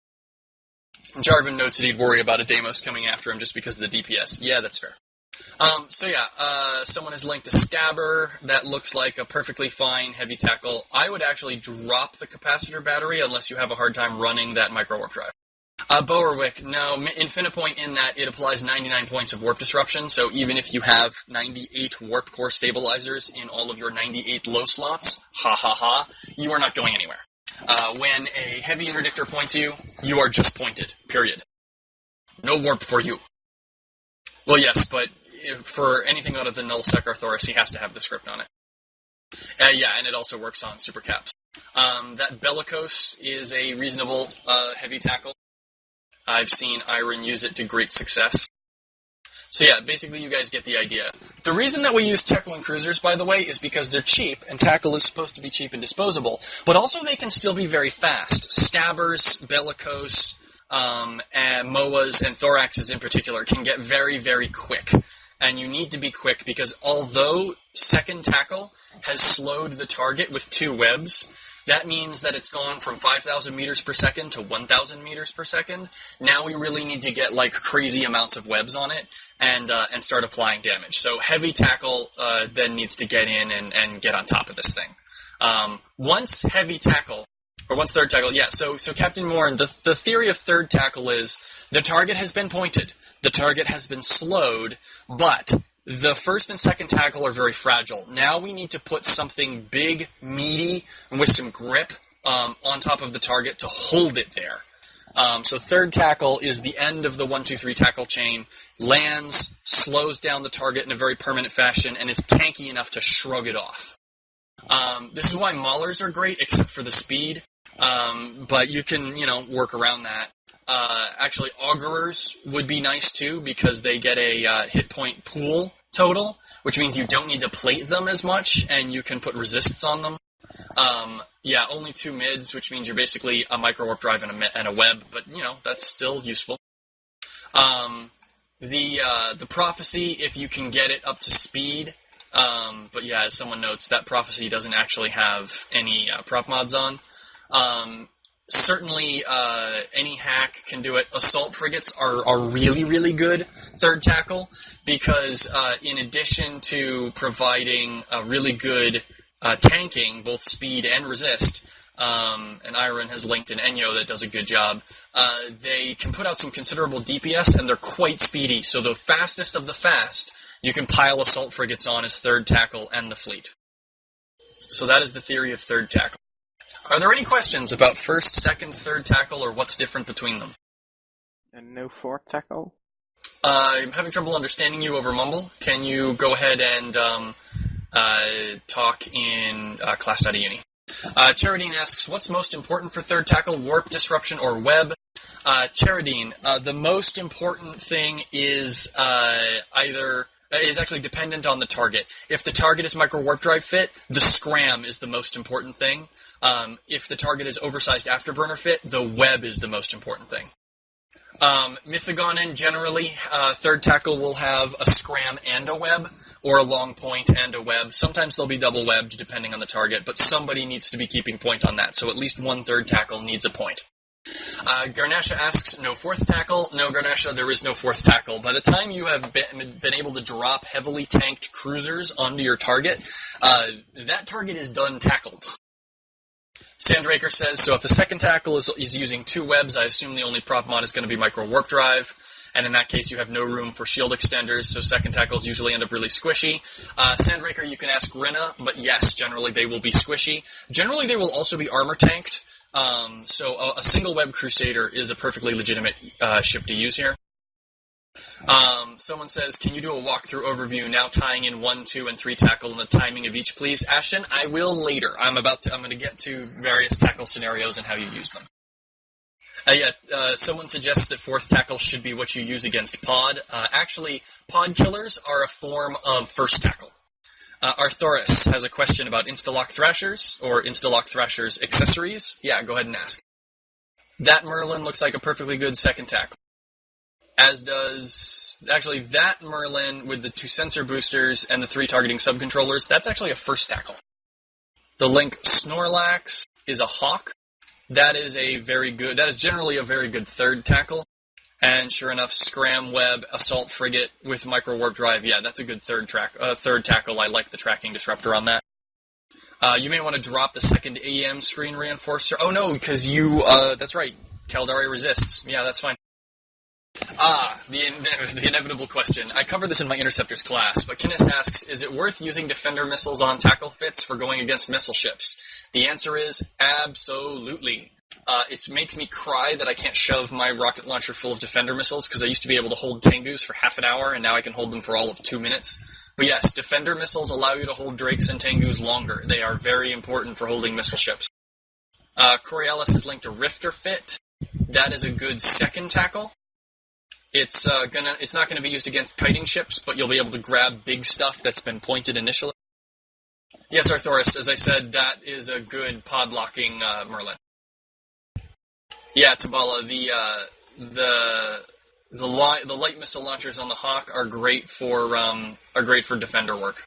Speaker 1: Jarvan notes that he'd worry about a Deimos coming after him just because of the DPS. Yeah, that's fair. Someone has linked a stabber that looks like a perfectly fine heavy tackle. I would actually drop the capacitor battery unless you have a hard time running that micro warp drive. Bowerwick, no, infinite point in that it applies 99 points of warp disruption, so even if you have 98 warp core stabilizers in all of your 98 low slots, you are not going anywhere. When a heavy interdictor points you, you are just pointed, period. No warp for you. Well, yes, but for anything out of the null sec Arthoris, he has to have the script on it. And it also works on supercaps. That Bellicose is a reasonable heavy tackle. I've seen Iron use it to great success. So yeah, basically you guys get the idea. The reason that we use tackle cruisers, by the way, is because they're cheap, and tackle is supposed to be cheap and disposable, but also they can still be very fast. Stabbers, Bellicose, and MOAs, and Thoraxes in particular can get very, very quick. And you need to be quick because although second tackle has slowed the target with 2 webs, that means that it's gone from 5,000 meters per second to 1,000 meters per second. Now we really need to get like crazy amounts of webs on it and start applying damage. So heavy tackle then needs to get in and get on top of this thing. Once third tackle, so Captain Morin, the theory of third tackle is the target has been pointed, the target has been slowed, but the first and second tackle are very fragile. Now we need to put something big, meaty, and with some grip on top of the target to hold it there. So third tackle is the end of the 1, 2, 3 tackle chain, lands, slows down the target in a very permanent fashion, and is tanky enough to shrug it off. This is why Maulers are great, except for the speed, but you can, work around that. Actually, Augurers would be nice too because they get a hit point pool total, which means you don't need to plate them as much, and you can put resists on them. Only 2 mids, which means you're basically a micro warp drive and a web, but that's still useful. The prophecy, if you can get it up to speed, but yeah, as someone notes, that prophecy doesn't actually have any prop mods on. Certainly, any hack can do it. Assault frigates are really, really good third tackle because in addition to providing a really good tanking, both speed and resist, and Iron has linked an Enyo that does a good job, they can put out some considerable DPS, and they're quite speedy. So the fastest of the fast, you can pile assault frigates on as third tackle and the fleet. So that is the theory of third tackle. Are there any questions about first, second, third tackle, or what's different between them?
Speaker 5: And no fourth tackle?
Speaker 1: I'm having trouble understanding you over mumble. Can you go ahead and talk in class.E-UNI? Charadine asks, what's most important for third tackle, warp, disruption, or web? Charadine, the most important thing is actually dependent on the target. If the target is micro warp drive fit, the scram is the most important thing. If the target is oversized afterburner fit, the web is the most important thing. Mythogonin, generally, third tackle will have a scram and a web, or a long point and a web. Sometimes they'll be double webbed, depending on the target, but somebody needs to be keeping point on that, so at least one third tackle needs a point. Garnasha asks, no fourth tackle? No, Garnasha, there is no fourth tackle. By the time you have been able to drop heavily tanked cruisers onto your target, that target is done tackled. Sandraker says, so if the second tackle is using 2 webs, I assume the only prop mod is going to be micro warp drive, and in that case you have no room for shield extenders, so second tackles usually end up really squishy. Sandraker, you can ask Rinna, but yes, generally they will be squishy. Generally they will also be armor tanked, so a single web Crusader is a perfectly legitimate ship to use here. Someone says, can you do a walkthrough overview now tying in 1, 2, and 3 tackle and the timing of each, please? Ashton, I will later. I'm going to get to various tackle scenarios and how you use them. Someone suggests that fourth tackle should be what you use against pod. Actually, pod killers are a form of first tackle. Arthoris has a question about Instalock Thrashers or Instalock Thrashers accessories. Yeah, go ahead and ask. That Merlin looks like a perfectly good second tackle. As does, actually, that Merlin with the 2 sensor boosters and the 3 targeting subcontrollers, that's actually a first tackle. The Link Snorlax is a Hawk. That is generally a very good third tackle. And sure enough, Scram Web, Assault Frigate with Micro Warp Drive. Yeah, that's a good third tackle. I like the tracking disruptor on that. You may want to drop the second AM screen reinforcer. Oh no, because that's right, Caldari resists. Yeah, that's fine. The inevitable question. I covered this in my Interceptors class, but Kinnis asks, is it worth using Defender missiles on tackle fits for going against missile ships? The answer is absolutely. It makes me cry that I can't shove my rocket launcher full of Defender missiles, because I used to be able to hold Tengus for half an hour, and now I can hold them for all of 2 minutes. But yes, Defender missiles allow you to hold Drakes and Tengus longer. They are very important for holding missile ships. Coriolis has linked a Rifter fit. That is a good second tackle. It's not gonna be used against kiting ships, but you'll be able to grab big stuff that's been pointed initially. Yes, Arthoris, as I said, that is a good pod-locking Merlin. Yeah, Tabala, the light missile launchers on the Hawk are great for defender work.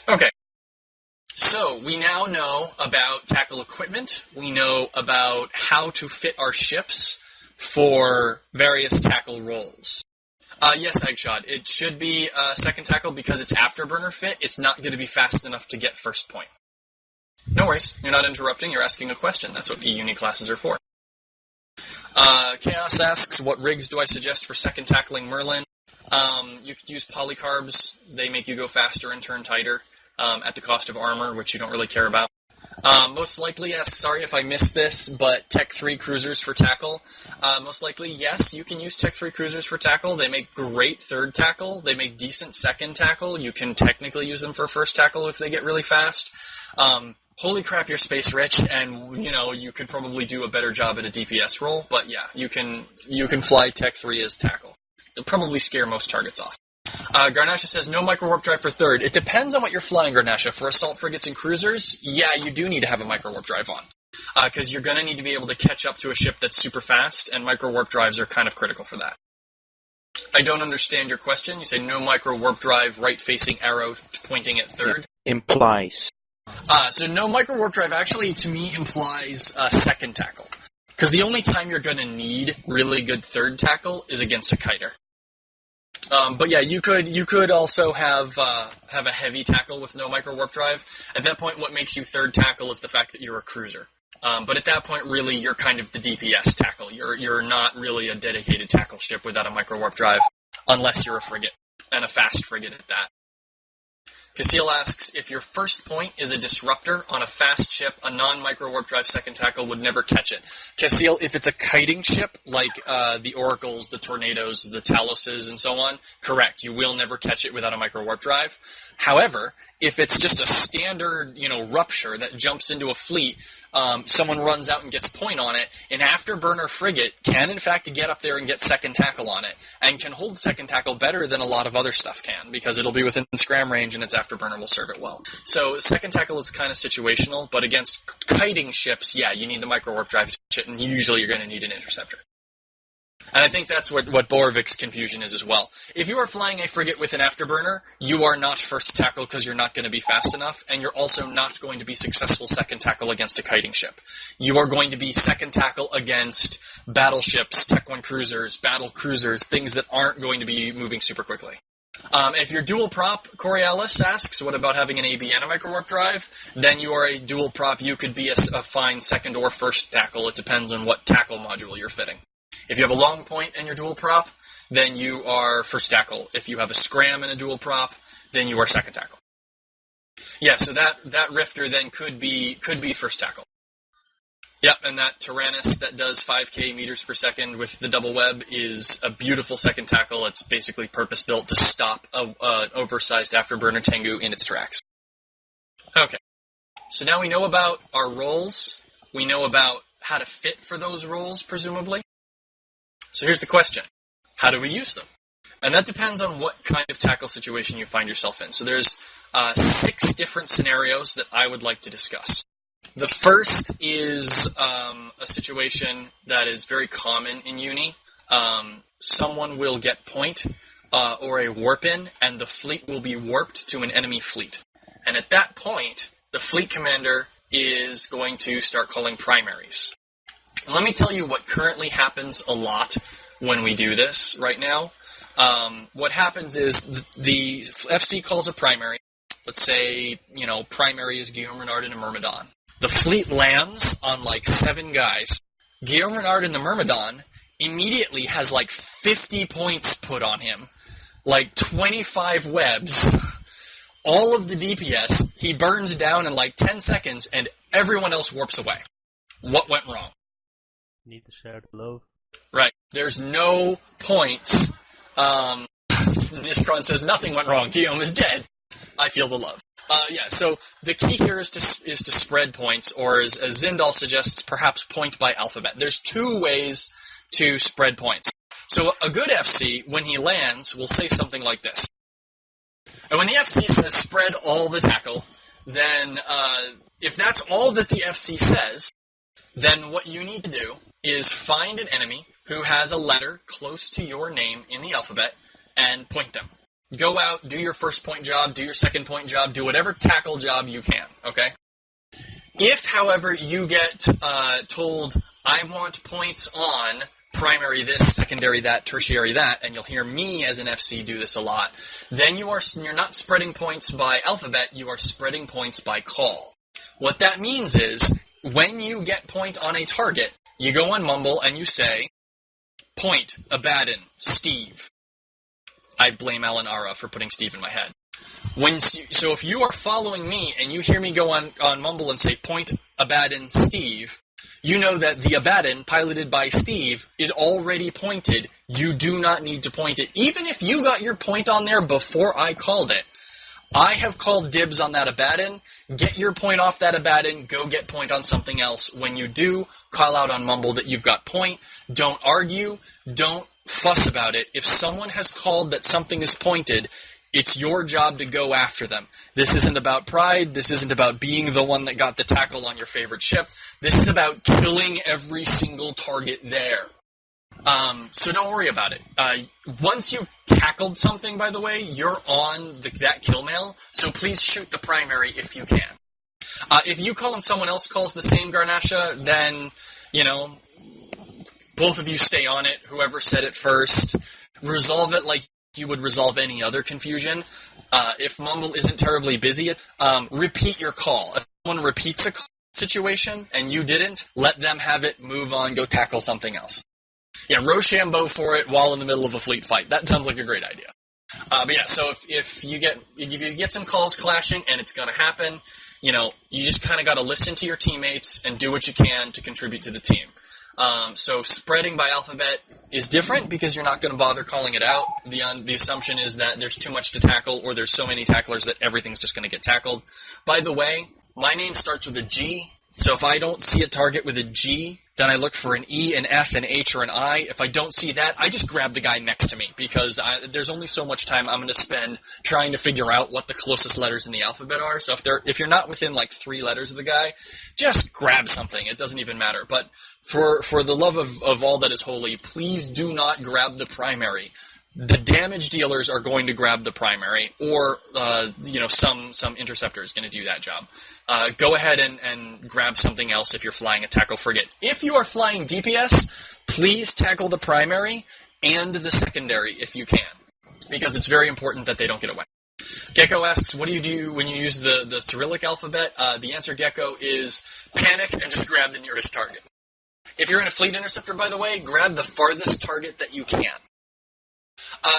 Speaker 1: Okay, so we now know about tackle equipment. We know about how to fit our ships for various tackle roles. Yes, Eggshot, it should be second tackle because it's afterburner fit. It's not going to be fast enough to get first point. No worries, you're not interrupting. You're asking a question. That's what E-Uni classes are for. Chaos asks, what rigs do I suggest for second tackling Merlin? You could use polycarbs. They make you go faster and turn tighter at the cost of armor, which you don't really care about. Most likely, yes, sorry if I missed this, but Tech 3 cruisers for tackle. Most likely, yes, you can use Tech 3 cruisers for tackle. They make great third tackle. They make decent second tackle. You can technically use them for first tackle if they get really fast. Holy crap, you're space rich, and you could probably do a better job at a DPS role. But yeah, you can fly Tech 3 as tackle. They'll probably scare most targets off. Garnasha says, no micro warp drive for third. It depends on what you're flying, Garnasha. For assault frigates and cruisers, yeah, you do need to have a micro warp drive on. Because you're going to need to be able to catch up to a ship that's super fast, and micro warp drives are kind of critical for that. I don't understand your question. You say no micro warp drive, right-facing arrow pointing at third.
Speaker 5: Implies.
Speaker 1: So no micro warp drive actually, to me, implies second tackle. Because the only time you're going to need really good third tackle is against a kiter. But yeah, you could also have a heavy tackle with no micro warp drive. At that point, what makes you third tackle is the fact that you're a cruiser. But at that point, really, you're kind of the DPS tackle. You're not really a dedicated tackle ship without a micro warp drive, unless you're a frigate, and a fast frigate at that. Casil asks, if your first point is a disruptor on a fast ship, a non-micro warp drive second tackle would never catch it. Casil, if it's a kiting ship, like the Oracles, the Tornadoes, the Taloses, and so on, correct, you will never catch it without a micro warp drive. However, if it's just a standard, rupture that jumps into a fleet, someone runs out and gets point on it, an afterburner frigate can in fact get up there and get second tackle on it, and can hold second tackle better than a lot of other stuff can, because it'll be within scram range and its afterburner will serve it well. So second tackle is kind of situational, but against kiting ships, yeah, you need the micro warp drive to catch it, and usually you're going to need an interceptor. And I think that's what Borovik's confusion is as well. If you are flying a frigate with an afterburner, you are not first tackle because you're not going to be fast enough, and you're also not going to be successful second tackle against a kiting ship. You are going to be second tackle against battleships, Tech 1 cruisers, battle cruisers, things that aren't going to be moving super quickly. If you're dual prop, Coriolis asks, what about having an AB and a micro warp drive? Then you are a dual prop. You could be a fine second or first tackle. It depends on what tackle module you're fitting. If you have a long point and your dual prop, then you are first tackle. If you have a scram and a dual prop, then you are second tackle. Yeah, so that Rifter then could be first tackle. Yep, and that Tyrannus that does 5k meters per second with the double web is a beautiful second tackle. It's basically purpose-built to stop an oversized afterburner Tengu in its tracks. Okay, so now we know about our roles. We know about how to fit for those roles, presumably. So here's the question. How do we use them? And that depends on what kind of tackle situation you find yourself in. So there's 6 different scenarios that I would like to discuss. The first is a situation that is very common in Uni. Someone will get point or a warp in, and the fleet will be warped to an enemy fleet. And at that point, the fleet commander is going to start calling primaries. Let me tell you what currently happens a lot when we do this right now. What happens is the FC calls a primary. Let's say, primary is Guillaume, Renard, and a Myrmidon. The fleet lands on 7 guys. Guillaume, Renard, and the Myrmidon immediately has 50 points put on him, 25 webs, all of the DPS. He burns down in 10 seconds, and everyone else warps away. What went wrong?
Speaker 3: Need to share the love.
Speaker 1: Right. There's no points. Niskron says nothing went wrong. Guillaume is dead. I feel the love. So the key here is to spread points, or as Zindal suggests, perhaps point by alphabet. There's 2 ways to spread points. So a good FC, when he lands, will say something like this. And when the FC says spread all the tackle, then if that's all that the FC says, then what you need to do is find an enemy who has a letter close to your name in the alphabet and point them. Go out, do your first point job, do your second point job, do whatever tackle job you can, okay? If, however, you get told, I want points on primary this, secondary that, tertiary that, and you'll hear me as an FC do this a lot, then you're not spreading points by alphabet, you are spreading points by call. What that means is, when you get point on a target, you go on Mumble and you say, point, Abaddon, Steve. I blame Alan Ara for putting Steve in my head. So if you are following me and you hear me go on Mumble and say, point, Abaddon, Steve, you know that the Abaddon, piloted by Steve, is already pointed. You do not need to point it. Even if you got your point on there before I called it, I have called dibs on that Abaddon. Get your point off that Abaddon. Go get point on something else. When you do, call out on Mumble that you've got point. Don't argue. Don't fuss about it. If someone has called that something is pointed, it's your job to go after them. This isn't about pride. This isn't about being the one that got the tackle on your favorite ship. This is about killing every single target there. So don't worry about it. Once you've tackled something, by the way, you're on that kill mail, so please shoot the primary if you can. If you call and someone else calls the same Garnasha, then, both of you stay on it, whoever said it first. Resolve it like you would resolve any other confusion. If Mumble isn't terribly busy, repeat your call. If someone repeats a situation and you didn't, let them have it, move on, go tackle something else. Yeah, Rochambeau for it while in the middle of a fleet fight. That sounds like a great idea. So if you get some calls clashing, and it's going to happen, you just kind of got to listen to your teammates and do what you can to contribute to the team. So spreading by alphabet is different because you're not going to bother calling it out. The assumption is that there's too much to tackle, or there's so many tacklers that everything's just going to get tackled. By the way, my name starts with a G, so if I don't see a target with a G, then I look for an E, an F, an H, or an I. If I don't see that, I just grab the guy next to me, because there's only so much time I'm going to spend trying to figure out what the closest letters in the alphabet are. So if you're not within 3 letters of the guy, just grab something. It doesn't even matter. But for the love of all that is holy, please do not grab the primary. The damage dealers are going to grab the primary, or some interceptor is going to do that job. Go ahead and grab something else if you're flying a tackle frigate. If you are flying DPS, please tackle the primary and the secondary if you can, because it's very important that they don't get away. Gecko asks, what do you do when you use the Cyrillic alphabet? The answer, Gecko, is panic and just grab the nearest target. If you're in a fleet interceptor, by the way, grab the farthest target that you can.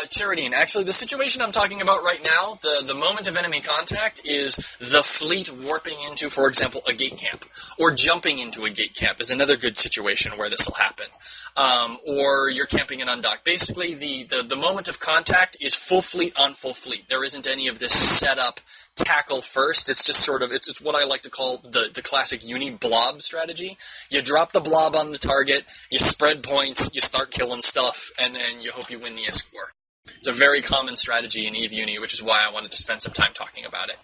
Speaker 1: Charadine, actually, the situation I'm talking about right now, the moment of enemy contact, is the fleet warping into, for example, a gate camp, or jumping into a gate camp is another good situation where this will happen. Or you're camping in undock. Basically, the moment of contact is full fleet on full fleet. There isn't any of this setup tackle first. It's just sort of, it's what I like to call the classic E-UNI blob strategy. You drop the blob on the target, you spread points, you start killing stuff, and then you hope you win the ISK war. It's a very common strategy in E-UNI, which is why I wanted to spend some time talking about it.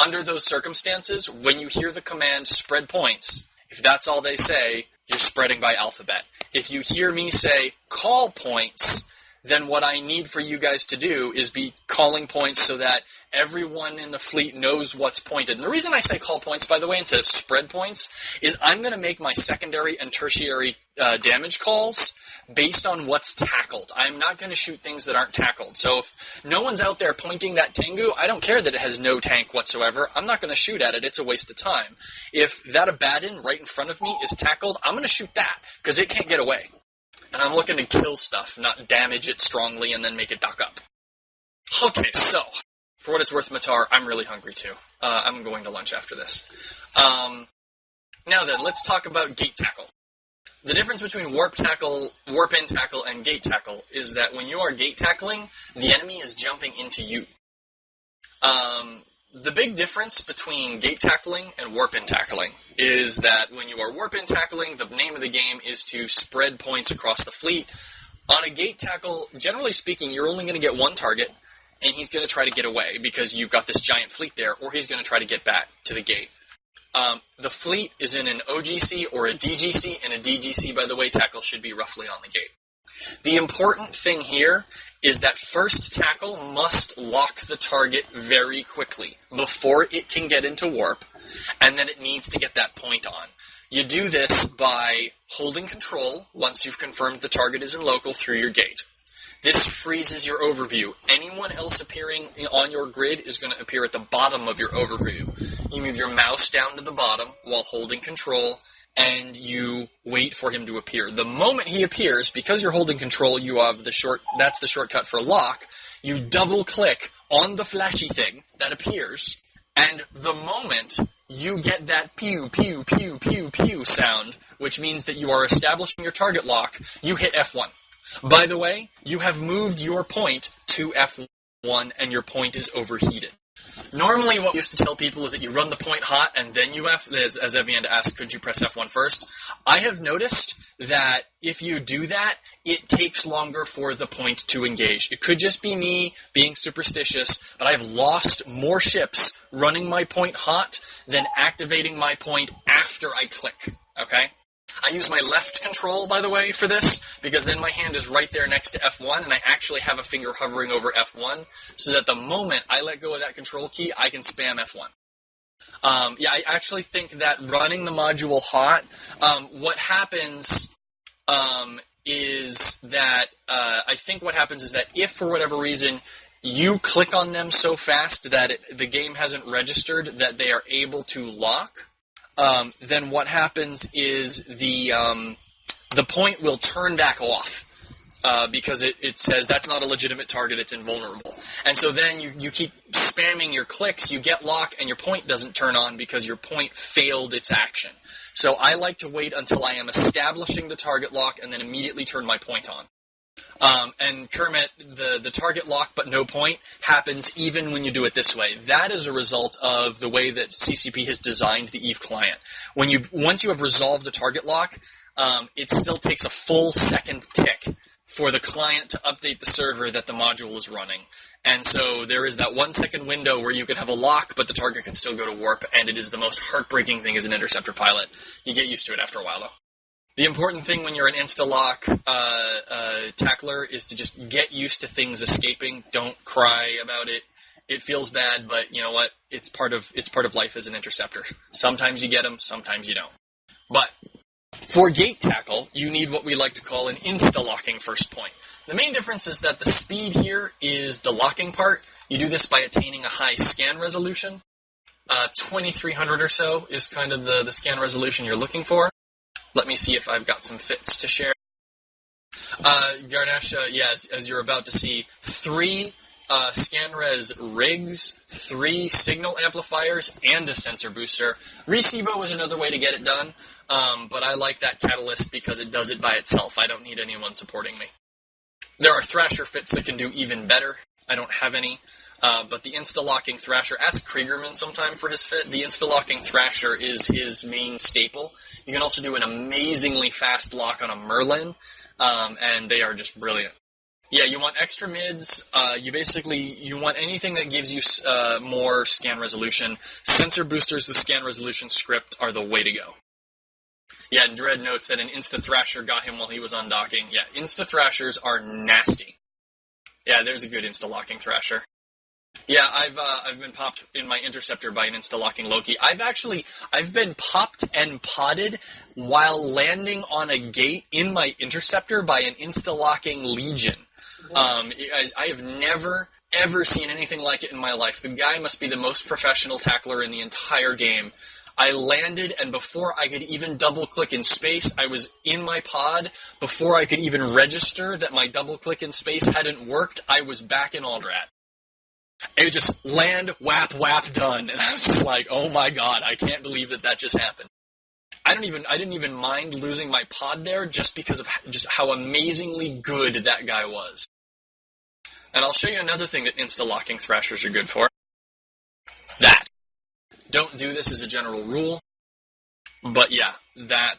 Speaker 1: Under those circumstances, when you hear the command spread points, if that's all they say, you're spreading by alphabet. If you hear me say call points, then what I need for you guys to do is be calling points so that everyone in the fleet knows what's pointed. And the reason I say call points, by the way, instead of spread points, is I'm going to make my secondary and tertiary damage calls based on what's tackled. I'm not going to shoot things that aren't tackled. So if no one's out there pointing that Tengu, I don't care that it has no tank whatsoever. I'm not going to shoot at it. It's a waste of time. If that Abaddon right in front of me is tackled, I'm going to shoot that because it can't get away. And I'm looking to kill stuff, not damage it strongly and then make it dock up. Okay, so, for what it's worth, Matar, I'm really hungry too. I'm going to lunch after this. Now then, let's talk about gate tackle. The difference between warp in tackle, and gate tackle is that when you are gate tackling, the enemy is jumping into you. The big difference between gate tackling and warp in tackling is that when you are warp in tackling, the name of the game is to spread points across the fleet. On a gate tackle, generally speaking, you're only going to get one target, and he's going to try to get away because you've got this giant fleet there, or he's going to try to get back to the gate. The fleet is in an OGC or a DGC, and a DGC, by the way, tackle should be roughly on the gate. The important thing here is that first tackle must lock the target very quickly before it can get into warp, and then it needs to get that point on. You do this by holding control once you've confirmed the target is in local through your gate. This freezes your overview. Anyone else appearing on your grid is going to appear at the bottom of your overview. You move your mouse down to the bottom while holding control, and you wait for him to appear. The moment he appears, because you're holding control, you have that's the shortcut for lock. You double-click on the flashy thing that appears, and the moment you get that pew, pew, pew, pew, pew sound, which means that you are establishing your target lock, you hit F1. By the way, you have moved your point to F1, and your point is overheated. Normally, what we used to tell people is that you run the point hot, and then you as Evian asked, could you press F1 first? I have noticed that if you do that, it takes longer for the point to engage. It could just be me being superstitious, but I've lost more ships running my point hot than activating my point after I click, okay? I use my left control, by the way, for this, because then my hand is right there next to F1, and I actually have a finger hovering over F1, so that the moment I let go of that control key, I can spam F1. I actually think that running the module hot, what happens is that, I think what happens is that if, for whatever reason, you click on them so fast that the game hasn't registered that they are able to lock, then what happens is the point will turn back off because it says that's not a legitimate target, it's invulnerable. And so then you keep spamming your clicks, you get lock, and your point doesn't turn on because your point failed its action. So I like to wait until I am establishing the target lock and then immediately turn my point on. And Kermit, the target lock but no point happens even when you do it this way. That is a result of the way that CCP has designed the EVE client. Once you have resolved a target lock, it still takes a full second tick for the client to update the server that the module is running. And so there is that 1 second window where you can have a lock, but the target can still go to warp, and it is the most heartbreaking thing as an interceptor pilot. You get used to it after a while, though. The important thing when you're an insta-lock tackler is to just get used to things escaping. Don't cry about it. It feels bad, but you know what? It's part of life as an interceptor. Sometimes you get them, sometimes you don't. But for gate tackle, you need what we like to call an insta-locking first point. The main difference is that the speed here is the locking part. You do this by attaining a high scan resolution. 2300 or so is kind of the scan resolution you're looking for. Let me see if I've got some fits to share. Garnesh, as you're about to see, 3 ScanRes rigs, 3 signal amplifiers, and a sensor booster. Recibo is another way to get it done, but I like that catalyst because it does it by itself. I don't need anyone supporting me. There are Thrasher fits that can do even better. I don't have any. But the insta-locking Thrasher, ask Kriegerman sometime for his fit. The insta-locking Thrasher is his main staple. You can also do an amazingly fast lock on a Merlin, and they are just brilliant. Yeah, you want extra mids. You want anything that gives you more scan resolution. Sensor boosters with scan resolution script are the way to go. Yeah, Dread notes that an Insta Thrasher got him while he was undocking. Yeah, Insta Thrashers are nasty. Yeah, there's a good insta-locking Thrasher. Yeah, I've been popped in my Interceptor by an insta-locking Loki. I've been popped and podded while landing on a gate in my Interceptor by an insta-locking Legion. I have never, ever seen anything like it in my life. The guy must be the most professional tackler in the entire game. I landed, and before I could even double-click in space, I was in my pod. Before I could even register that my double-click in space hadn't worked, I was back in Aldrat. It was just land, whap, whap, done. And I was just like, oh my god, I can't believe that just happened. I didn't even mind losing my pod there just because of just how amazingly good that guy was. And I'll show you another thing that insta-locking Thrashers are good for. That. Don't do this as a general rule. But yeah, that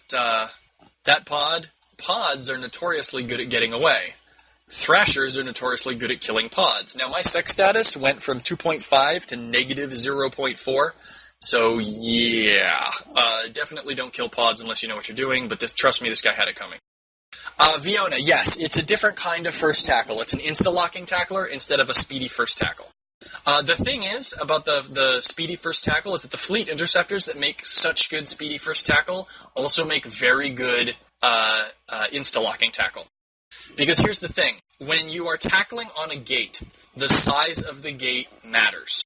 Speaker 1: pods are notoriously good at getting away. Thrashers are notoriously good at killing pods. Now, my sec status went from 2.5 to negative 0.4. So, yeah. Definitely don't kill pods unless you know what you're doing, but trust me, this guy had it coming. E-UNI, yes, it's a different kind of first tackle. It's an insta-locking tackler instead of a speedy first tackle. The thing is about the speedy first tackle is that the fleet interceptors that make such good speedy first tackle also make very good insta-locking tackle. Because here's the thing. When you are tackling on a gate, the size of the gate matters.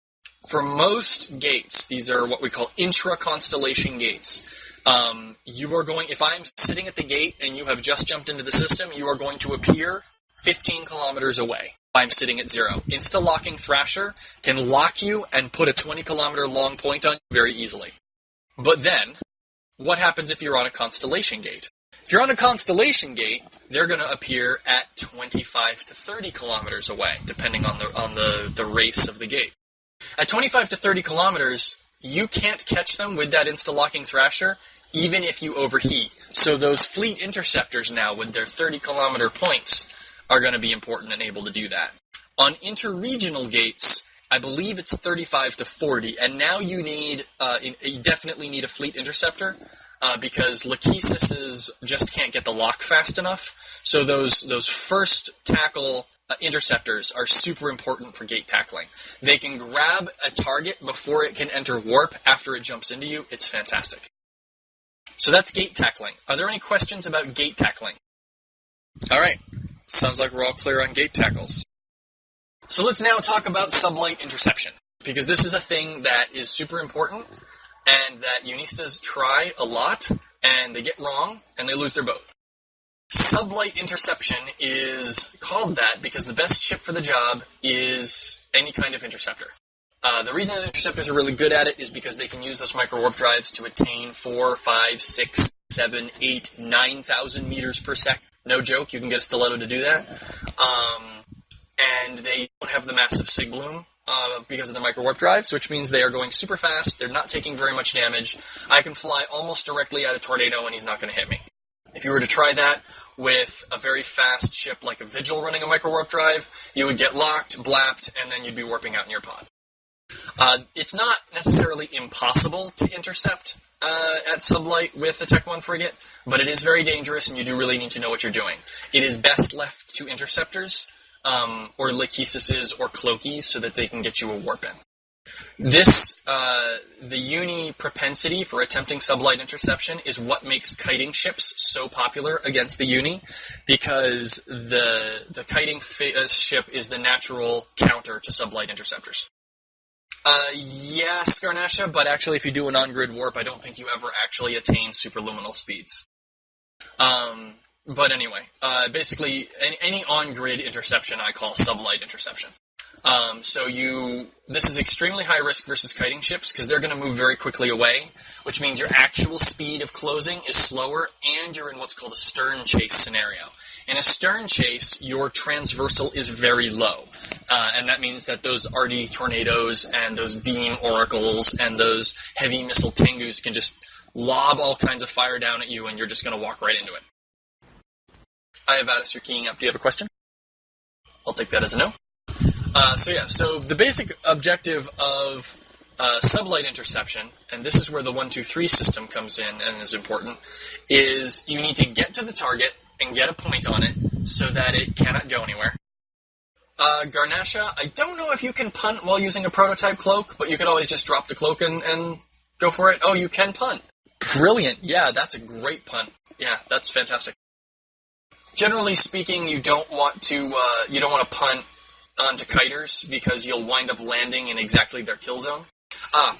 Speaker 1: For most gates, these are what we call intra-constellation gates. If I'm sitting at the gate and you have just jumped into the system, you are going to appear 15 kilometers away. I'm sitting at 0. Insta-locking Thrasher can lock you and put a 20-kilometer long point on you very easily. But then, what happens if you're on a constellation gate? If you're on a constellation gate, they're going to appear at 25 to 30 kilometers away, depending on the race of the gate. At 25 to 30 kilometers, you can't catch them with that insta-locking Thrasher, even if you overheat. So those fleet interceptors now, with their 30-kilometer points, are going to be important and able to do that. On interregional gates, I believe it's 35 to 40, and now you definitely need a fleet interceptor, because Lachesis just can't get the lock fast enough. So those first tackle interceptors are super important for gate tackling. They can grab a target before it can enter warp after it jumps into you. It's fantastic. So that's gate tackling. Are there any questions about gate tackling? All right. Sounds like we're all clear on gate tackles. So let's now talk about sublight interception, because this is a thing that is super important and that Unistas try a lot, and they get wrong, and they lose their boat. Sublight interception is called that because the best ship for the job is any kind of interceptor. The reason that interceptors are really good at it is because they can use those micro-warp drives to attain 4, 5, 6, 7, 8, 9,000 meters per second. No joke, you can get a stiletto to do that. And they don't have the massive sig bloom because of the micro-warp drives, which means they are going super fast, they're not taking very much damage. I can fly almost directly at a tornado and he's not going to hit me. If you were to try that with a very fast ship like a Vigil running a micro-warp drive, you would get locked, blapped, and then you'd be warping out in your pod. It's not necessarily impossible to intercept at sublight with the Tech 1 frigate, but it is very dangerous and you do really need to know what you're doing. It is best left to interceptors, or Lachesis or Cloakies, so that they can get you a warp in. The uni propensity for attempting sublight interception is what makes kiting ships so popular against the uni, because the kiting ship is the natural counter to sublight interceptors. Yeah, Skarnasha, but actually if you do an on-grid warp, I don't think you ever actually attain superluminal speeds. But anyway, basically, any on-grid interception I call sublight interception. This is extremely high risk versus kiting ships, because they're going to move very quickly away, which means your actual speed of closing is slower, and you're in what's called a stern chase scenario. In a stern chase, your transversal is very low, and that means that those RD tornadoes and those beam oracles and those heavy missile tengus can just lob all kinds of fire down at you, and you're just going to walk right into it. I have Addis, you're keying up. Do you have a question? I'll take that as a no. So the basic objective of sublight interception, and this is where the 1-2-3 system comes in and is important, is you need to get to the target and get a point on it so that it cannot go anywhere. Garnasha, I don't know if you can punt while using a prototype cloak, but you could always just drop the cloak and go for it. Oh, you can punt. Brilliant. Yeah, that's a great punt. Yeah, that's fantastic. Generally speaking, you don't want to punt onto kiters because you'll wind up landing in exactly their kill zone.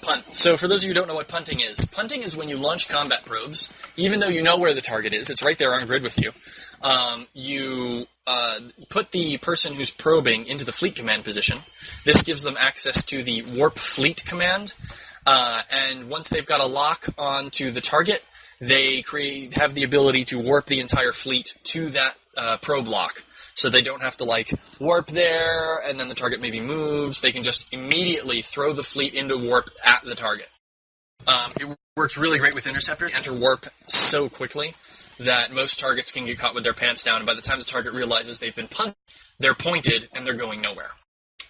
Speaker 1: Punt. So for those of you who don't know what punting is when you launch combat probes, even though you know where the target is, it's right there on grid with you, you put the person who's probing into the fleet command position. This gives them access to the warp fleet command, and once they've got a lock onto the target, they have the ability to warp the entire fleet to that probe lock. So they don't have to, warp there, and then the target maybe moves. They can just immediately throw the fleet into warp at the target. It works really great with Interceptor. Enter warp so quickly that most targets can get caught with their pants down, and by the time the target realizes they've been punted, they're pointed, and they're going nowhere.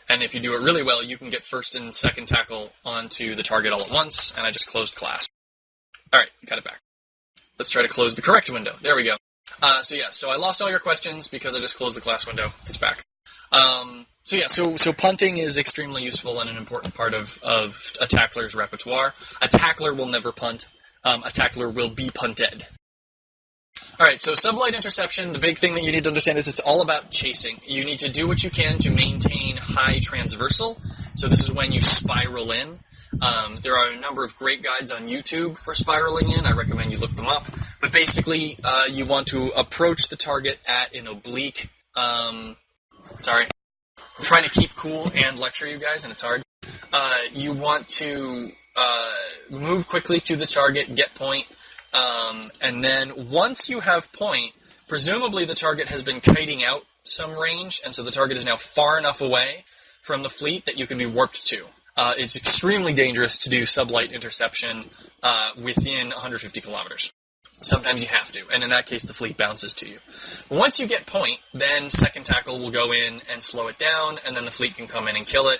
Speaker 1: And if you do it really well, you can get first and second tackle onto the target all at once, and I just closed class. Alright, got it back. Let's try to close the correct window. There we go. So I lost all your questions because I just closed the class window. It's back. So punting is extremely useful and an important part of a tackler's repertoire. A tackler will never punt. A tackler will be punted. Alright, so sublight interception, the big thing that you need to understand is it's all about chasing. You need to do what you can to maintain high transversal. So this is when you spiral in. There are a number of great guides on YouTube for spiraling in. I recommend you look them up. But basically, you want to approach the target at an oblique... Sorry. I'm trying to keep cool and lecture you guys, and it's hard. You want to move quickly to the target, get point, and then once you have point, presumably the target has been kiting out some range, and so the target is now far enough away from the fleet that you can be warped to. It's extremely dangerous to do sublight interception within 150 kilometers. Sometimes you have to, and in that case, the fleet bounces to you. Once you get point, then second tackle will go in and slow it down, and then the fleet can come in and kill it.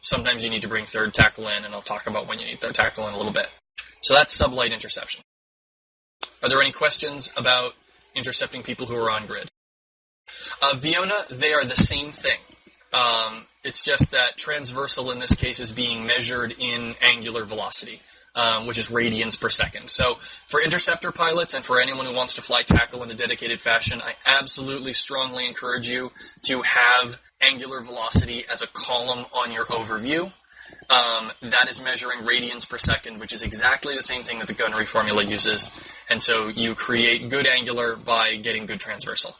Speaker 1: Sometimes you need to bring third tackle in, and I'll talk about when you need third tackle in a little bit. So that's sublight interception. Are there any questions about intercepting people who are on grid? E-UNI, they are the same thing. It's just that transversal in this case is being measured in angular velocity, which is radians per second. So for interceptor pilots and for anyone who wants to fly tackle in a dedicated fashion, I absolutely strongly encourage you to have angular velocity as a column on your overview. That is measuring radians per second, which is exactly the same thing that the gunnery formula uses. And so you create good angular by getting good transversal.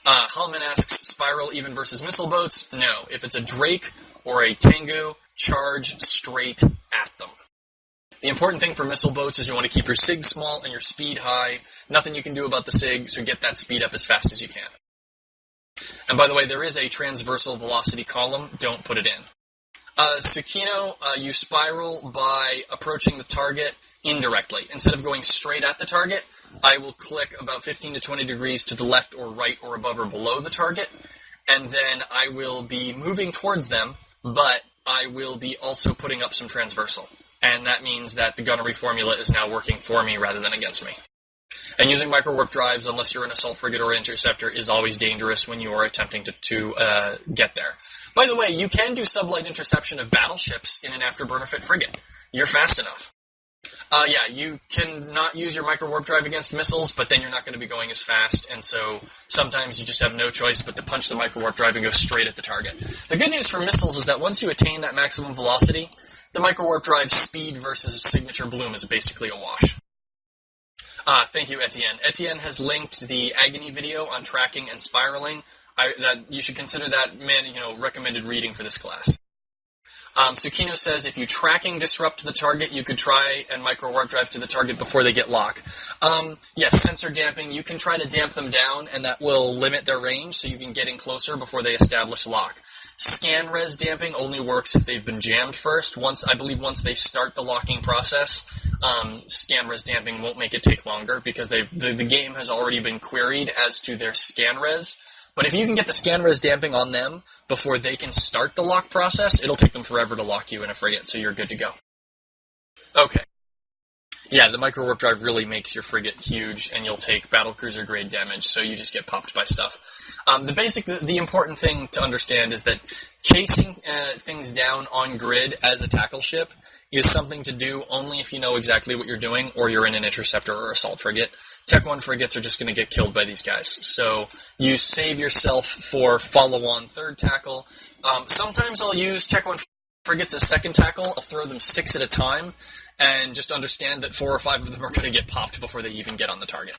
Speaker 1: Hallman asks, spiral even versus missile boats? No. If it's a Drake or a Tengu, charge straight at them. The important thing for missile boats is you want to keep your SIG small and your speed high. Nothing you can do about the SIG, so get that speed up as fast as you can. And by the way, there is a transversal velocity column. Don't put it in. Tsukino, you spiral by approaching the target indirectly. Instead of going straight at the target, I will click about 15 to 20 degrees to the left or right or above or below the target, and then I will be moving towards them, but I will be also putting up some transversal. And that means that the gunnery formula is now working for me rather than against me. And using micro-warp drives, unless you're an assault frigate or interceptor, is always dangerous when you are attempting to get there. By the way, you can do sublight interception of battleships in an afterburner fit frigate. You're fast enough. You can not use your micro-warp drive against missiles, but then you're not going to be going as fast, and so sometimes you just have no choice but to punch the micro-warp drive and go straight at the target. The good news for missiles is that once you attain that maximum velocity, the micro-warp drive's speed versus signature bloom is basically a wash. Thank you, Etienne. Etienne has linked the Agony video on tracking and spiraling. That you should consider that recommended reading for this class. Tsukino says if you tracking disrupt the target, you could try and micro-warp drive to the target before they get lock. Yes, sensor damping, you can try to damp them down, and that will limit their range, so you can get in closer before they establish lock. Scan res damping only works if they've been jammed first. Once they start the locking process, scan res damping won't make it take longer because the game has already been queried as to their scan res. But if you can get the scan res damping on them before they can start the lock process, it'll take them forever to lock you in a frigate, so you're good to go. Okay. Yeah, the micro warp drive really makes your frigate huge, and you'll take battlecruiser grade damage, so you just get popped by stuff. The important thing to understand is that chasing things down on grid as a tackle ship is something to do only if you know exactly what you're doing, or you're in an interceptor or assault frigate. Tech 1 frigates are just going to get killed by these guys, so you save yourself for follow-on third tackle. Sometimes I'll use Tech 1 frigates as second tackle. I'll throw them 6 at a time, and just understand that 4 or 5 of them are going to get popped before they even get on the target.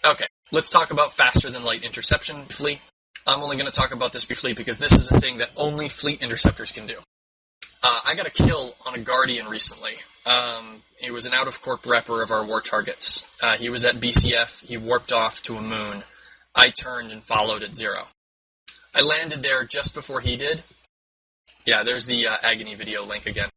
Speaker 1: Okay, let's talk about faster-than-light interception briefly. I'm only going to talk about this briefly because this is a thing that only fleet interceptors can do. I got a kill on a Guardian recently. He was an out-of-corp repper of our war targets. He was at BCF. He warped off to a moon. I turned and followed at 0. I landed there just before he did. Yeah, there's the Agony video link again.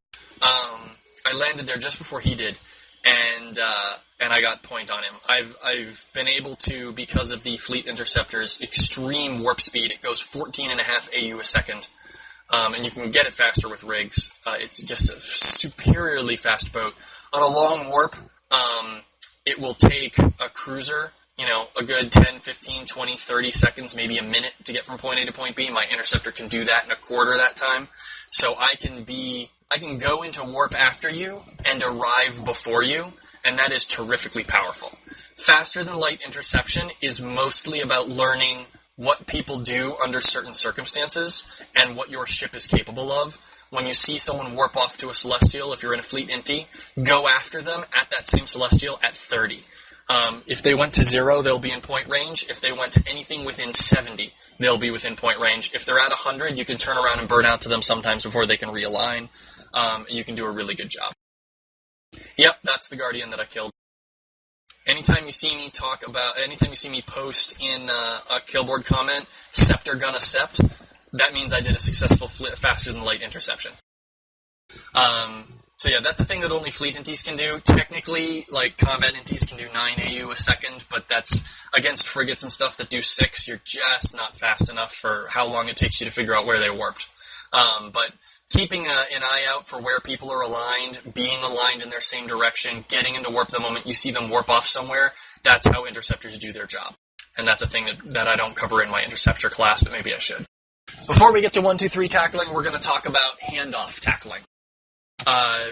Speaker 1: I landed there just before he did, and I got point on him. I've been able to, because of the fleet interceptor's extreme warp speed, it goes 14.5 AU a second, and you can get it faster with rigs. It's just a superiorly fast boat. On a long warp, it will take a cruiser, a good 10, 15, 20, 30 seconds, maybe a minute to get from point A to point B. My interceptor can do that in a quarter that time. So I can go into warp after you and arrive before you, and that is terrifically powerful. Faster than light interception is mostly about learning what people do under certain circumstances and what your ship is capable of. When you see someone warp off to a Celestial, if you're in a fleet inti, go after them at that same Celestial at 30. If they went to 0, they'll be in point range. If they went to anything within 70, they'll be within point range. If they're at 100, you can turn around and burn out to them sometimes before they can realign. You can do a really good job. Yep, that's the Guardian that I killed. Anytime you see me post in a killboard comment, Scepter gonna sept, that means I did a successful faster-than-light interception. So yeah, that's a thing that only fleet intis can do. Technically, combat intis can do 9 AU a second, but that's against frigates and stuff that do 6. You're just not fast enough for how long it takes you to figure out where they warped. But keeping an eye out for where people are aligned, being aligned in their same direction, getting into warp the moment you see them warp off somewhere, that's how interceptors do their job. And that's a thing that I don't cover in my interceptor class, but maybe I should. Before we get to 1, 2, 3 tackling, we're going to talk about handoff tackling.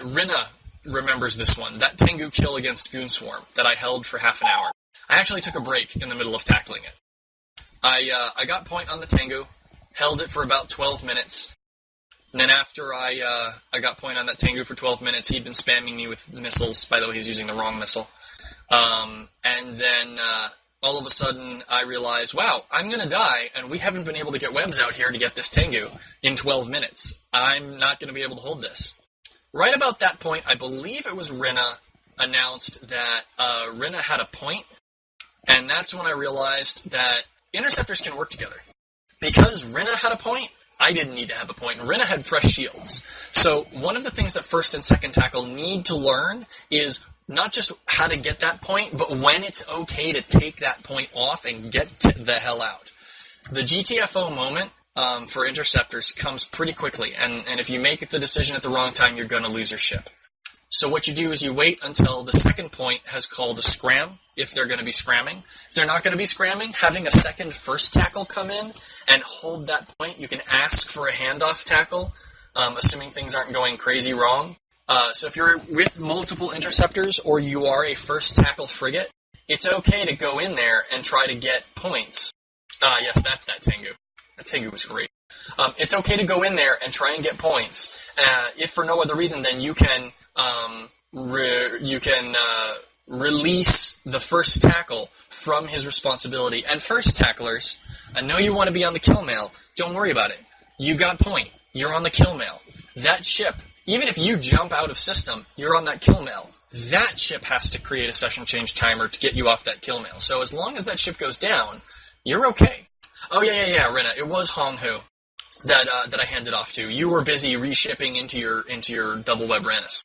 Speaker 1: Rina remembers this one, that Tengu kill against Goon Swarm that I held for half an hour. I actually took a break in the middle of tackling it. I got point on the Tengu, held it for about 12 minutes, and then after I got point on that Tengu for 12 minutes, he'd been spamming me with missiles. By the way, he's using the wrong missile. And then all of a sudden, I realized, wow, I'm going to die, and we haven't been able to get webs out here to get this Tengu in 12 minutes. I'm not going to be able to hold this. Right about that point, I believe it was Rina announced that Rina had a point, and that's when I realized that interceptors can work together. Because Rina had a point, I didn't need to have a point, and Rina had fresh shields. So one of the things that first and second tackle need to learn is not just how to get that point, but when it's okay to take that point off and get the hell out. The GTFO moment for interceptors comes pretty quickly, and if you make the decision at the wrong time, you're going to lose your ship. So what you do is you wait until the second point has called a scram, if they're going to be scramming. If they're not going to be scramming, having a second first tackle come in and hold that point, you can ask for a handoff tackle, assuming things aren't going crazy wrong. So if you're with multiple interceptors or you are a first tackle frigate, it's okay to go in there and try to get points. Yes, that's that Tengu. That Tengu was great. It's okay to go in there and try and get points. If for no other reason, then you can release the first tackle from his responsibility. And first tacklers, I know you want to be on the kill mail. Don't worry about it. You got point. You're on the kill mail. That ship, even if you jump out of system, you're on that kill mail. That ship has to create a session change timer to get you off that kill mail. So as long as that ship goes down, you're okay. Oh, yeah, Rina. It was Hong Hu that I handed off to. You were busy reshipping into your double web Ranus.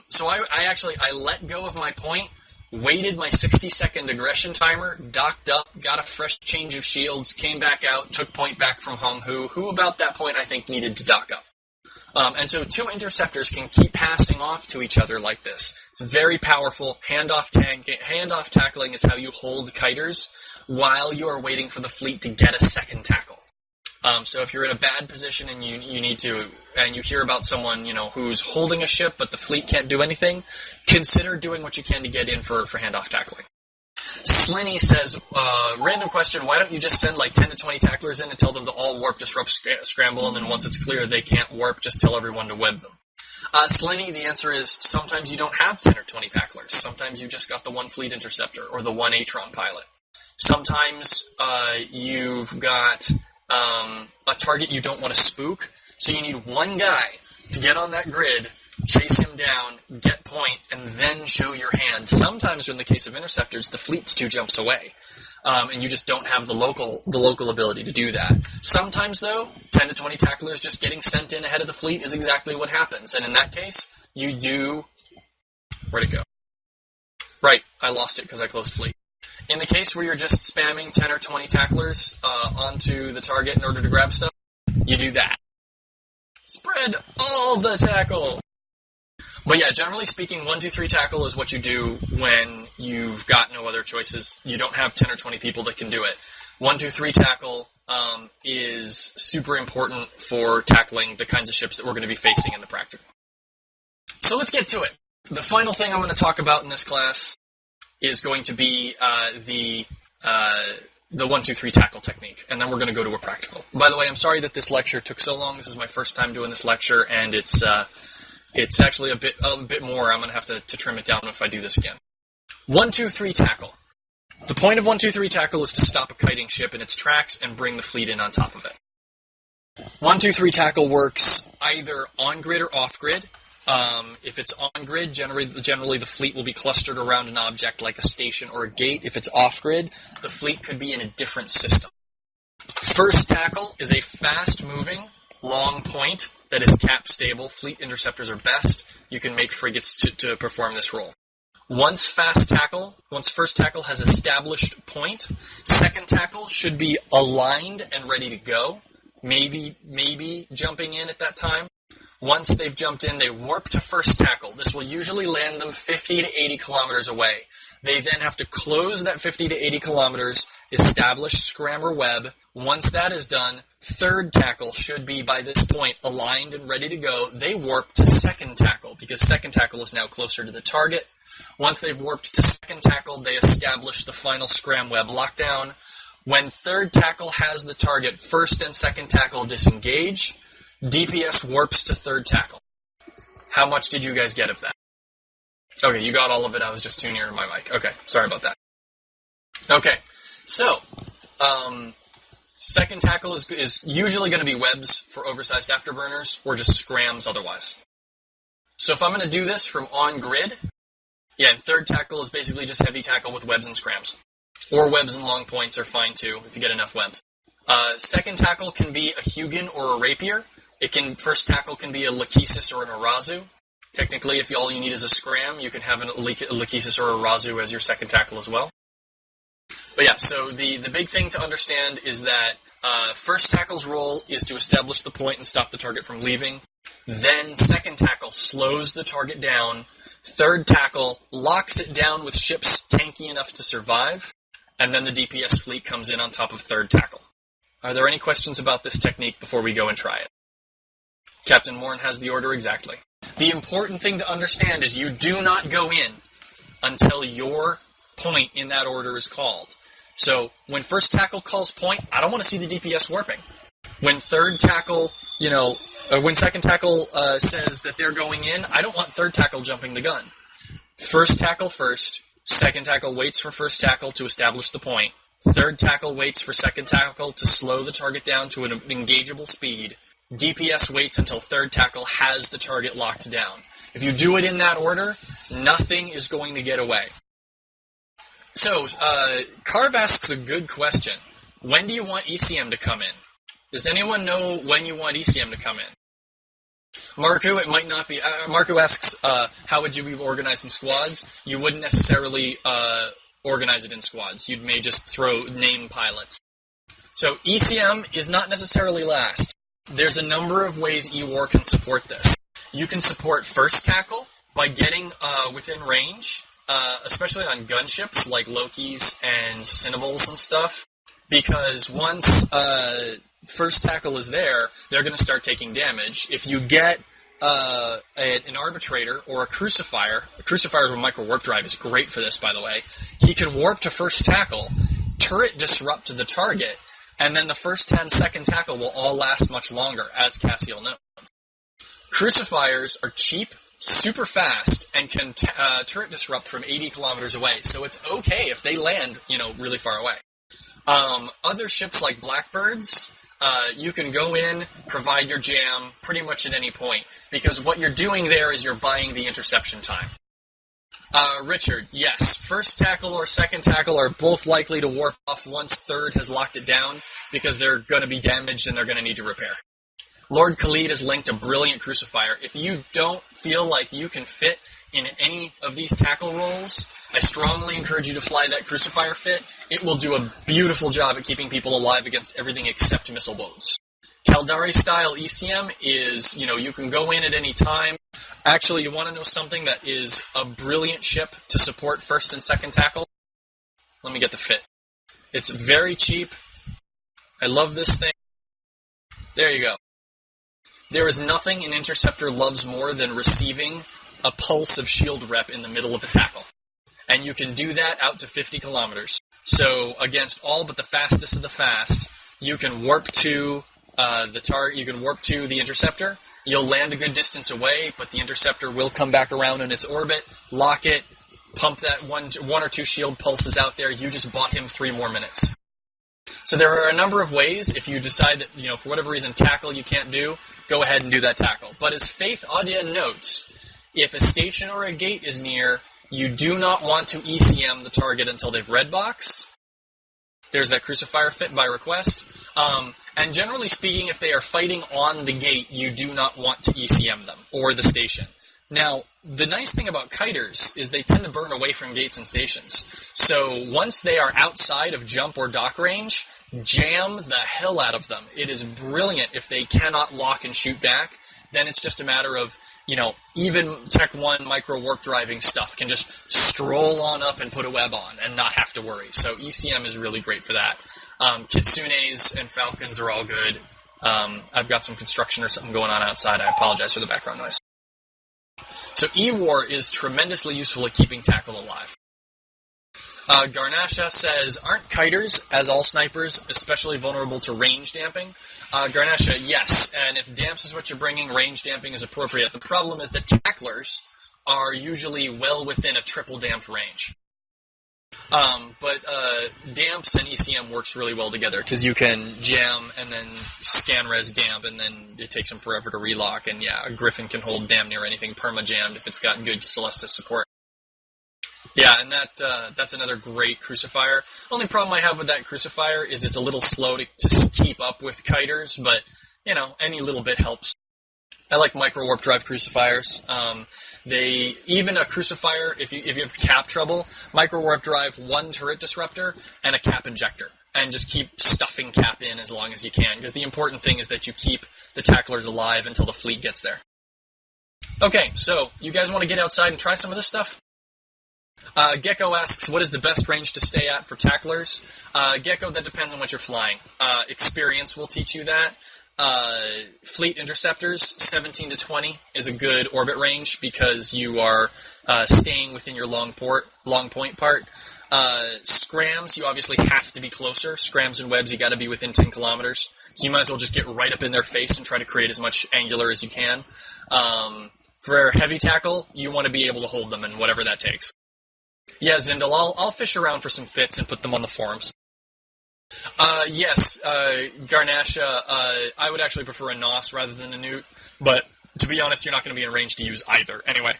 Speaker 1: So I let go of my point, waited my 60-second aggression timer, docked up, got a fresh change of shields, came back out, took point back from Hong Hu, who about that point I think needed to dock up. And so two interceptors can keep passing off to each other like this. It's very powerful. Handoff tackling is how you hold kiters while you are waiting for the fleet to get a second tackle. So if you're in a bad position and you need to, and you hear about someone, who's holding a ship but the fleet can't do anything, consider doing what you can to get in for handoff tackling. Slinny says, random question, why don't you just send like 10 to 20 tacklers in and tell them to all warp, disrupt, scramble, and then once it's clear they can't warp, just tell everyone to web them? Slinny, the answer is sometimes you don't have 10 or 20 tacklers. Sometimes you just got the one fleet interceptor or the one Atron pilot. Sometimes you've got a target you don't want to spook, so you need one guy to get on that grid, chase him down, get point, and then show your hand. Sometimes, in the case of interceptors, the fleet's 2 jumps away, and you just don't have the local ability to do that. Sometimes, though, 10 to 20 tacklers just getting sent in ahead of the fleet is exactly what happens, and in that case, you do... Where'd it go? Right, I lost it because I closed fleet. In the case where you're just spamming 10 or 20 tacklers onto the target in order to grab stuff, you do that. Spread all the tackle! But yeah, generally speaking, 1, 2, 3 tackle is what you do when you've got no other choices. You don't have 10 or 20 people that can do it. 1, 2, 3 tackle is super important for tackling the kinds of ships that we're going to be facing in the practical. So let's get to it. The final thing I'm going to talk about in this class is going to be the 1, 2, 3 tackle technique, and then we're going to go to a practical. By the way, I'm sorry that this lecture took so long. This is my first time doing this lecture, and it's actually a bit more. I'm going to have to trim it down if I do this again. 1, 2, 3 tackle. The point of 1, 2, 3 tackle is to stop a kiting ship in its tracks and bring the fleet in on top of it. 1, 2, 3 tackle works either on grid or off grid. If it's on grid, generally the fleet will be clustered around an object like a station or a gate. If it's off grid, the fleet could be in a different system. First tackle is a fast-moving, long point that is cap stable. Fleet interceptors are best. You can make frigates to perform this role. Once first tackle has established point, second tackle should be aligned and ready to go. Maybe jumping in at that time. Once they've jumped in, they warp to first tackle. This will usually land them 50 to 80 kilometers away. They then have to close that 50 to 80 kilometers, establish scram or web. Once that is done, third tackle should be, by this point, aligned and ready to go. They warp to second tackle, because second tackle is now closer to the target. Once they've warped to second tackle, they establish the final scram web lockdown. When third tackle has the target, first and second tackle disengage. DPS warps to third tackle. How much did you guys get of that? Okay, you got all of it. I was just too near my mic. Okay, sorry about that. Okay, so second tackle is usually going to be webs for oversized afterburners or just scrams otherwise. So if I'm going to do this from on grid, and third tackle is basically just heavy tackle with webs and scrams. Or webs and long points are fine too if you get enough webs. Second tackle can be a Hugin or a Rapier. First tackle can be a Lachesis or an Arazu. Technically, if all you need is a scram, you can have a Lachesis or a Arazu as your second tackle as well. But yeah, so the big thing to understand is that first tackle's role is to establish the point and stop the target from leaving. Then second tackle slows the target down. Third tackle locks it down with ships tanky enough to survive. And then the DPS fleet comes in on top of third tackle. Are there any questions about this technique before we go and try it? Captain Morn has the order exactly. The important thing to understand is you do not go in until your point in that order is called. So when first tackle calls point, I don't want to see the DPS warping. When third tackle, when second tackle says that they're going in, I don't want third tackle jumping the gun. First tackle first, second tackle waits for first tackle to establish the point. Third tackle waits for second tackle to slow the target down to an engageable speed. DPS waits until third tackle has the target locked down. If you do it in that order, nothing is going to get away. So, Carv asks a good question. When do you want ECM to come in? Does anyone know when you want ECM to come in? Marco, it might not be. Marco asks, how would you be organized in squads? You wouldn't necessarily organize it in squads. You may just throw name pilots. So ECM is not necessarily last. There's a number of ways E-War can support this. You can support first tackle by getting within range, especially on gunships like Lokis and Cinnables and stuff, because once first tackle is there, they're going to start taking damage. If you get an arbitrator or a crucifier with a micro warp drive is great for this, by the way. He can warp to first tackle, turret disrupt to the target, and then the first 10 second tackle will all last much longer, as Cassiel knows. Crucifiers are cheap, super fast, and can turret disrupt from 80 kilometers away, so it's okay if they land, really far away. Other ships like Blackbirds, you can go in, provide your jam pretty much at any point, because what you're doing there is you're buying the interception time. Richard, yes, first tackle or second tackle are both likely to warp off once third has locked it down, because they're going to be damaged and they're going to need to repair. Lord Khalid has linked a brilliant crucifier. If you don't feel like you can fit in any of these tackle roles, I strongly encourage you to fly that crucifier fit. It will do a beautiful job at keeping people alive against everything except missile boats. Caldari-style ECM is, you can go in at any time. Actually, you want to know something that is a brilliant ship to support first and second tackle? Let me get the fit. It's very cheap. I love this thing. There you go. There is nothing an interceptor loves more than receiving a pulse of shield rep in the middle of a tackle. And you can do that out to 50 kilometers. So against all but the fastest of the fast, you can warp to the target. You can warp to the interceptor. You'll land a good distance away, but the interceptor will come back around in its orbit, lock it, pump that one or two shield pulses out there. You just bought him 3 more minutes. So there are a number of ways. If you decide that, for whatever reason, tackle you can't do, go ahead and do that tackle. But as Faith Audia notes, if a station or a gate is near, you do not want to ECM the target until they've red boxed. There's that crucifier fit by request. And generally speaking, if they are fighting on the gate, you do not want to ECM them, or the station. Now, the nice thing about kiters is they tend to burn away from gates and stations. So once they are outside of jump or dock range, jam the hell out of them. It is brilliant if they cannot lock and shoot back. Then it's just a matter of, even Tech 1 micro warp driving stuff can just stroll on up and put a web on and not have to worry. So ECM is really great for that. Kitsunes and Falcons are all good. I've got some construction or something going on outside. I apologize for the background noise. So E-War is tremendously useful at keeping tackle alive. Garnasha says, aren't kiters, as all snipers, especially vulnerable to range damping? Garnasha, yes, and if damps is what you're bringing, range damping is appropriate. The problem is that tacklers are usually well within a triple damped range. But damps and ECM works really well together, because you can jam and then scan res damp, and then it takes them forever to relock, and yeah, a Griffin can hold damn near anything perma-jammed if it's got good Celestis support. Yeah, and that's another great crucifier. Only problem I have with that crucifier is it's a little slow to keep up with kiters, but, any little bit helps. I like micro warp drive crucifiers. Even a crucifier, if you have cap trouble, micro warp drive 1 turret disruptor and a cap injector, and just keep stuffing cap in as long as you can, because the important thing is that you keep the tacklers alive until the fleet gets there. Okay, so you guys want to get outside and try some of this stuff? Gecko asks, what is the best range to stay at for tacklers? Gecko, that depends on what you're flying. Experience will teach you that. Fleet interceptors, 17 to 20 is a good orbit range, because you are staying within your long point part. Scrams, you obviously have to be closer. Scrams and webs, you got to be within 10 kilometers. So you might as well just get right up in their face and try to create as much angular as you can. For heavy tackle, you want to be able to hold them, and whatever that takes. Yeah, Zindel, I'll fish around for some fits and put them on the forums. Yes, Garnasha, I would actually prefer a NOS rather than a Newt, but to be honest, you're not going to be in range to use either. Anyway.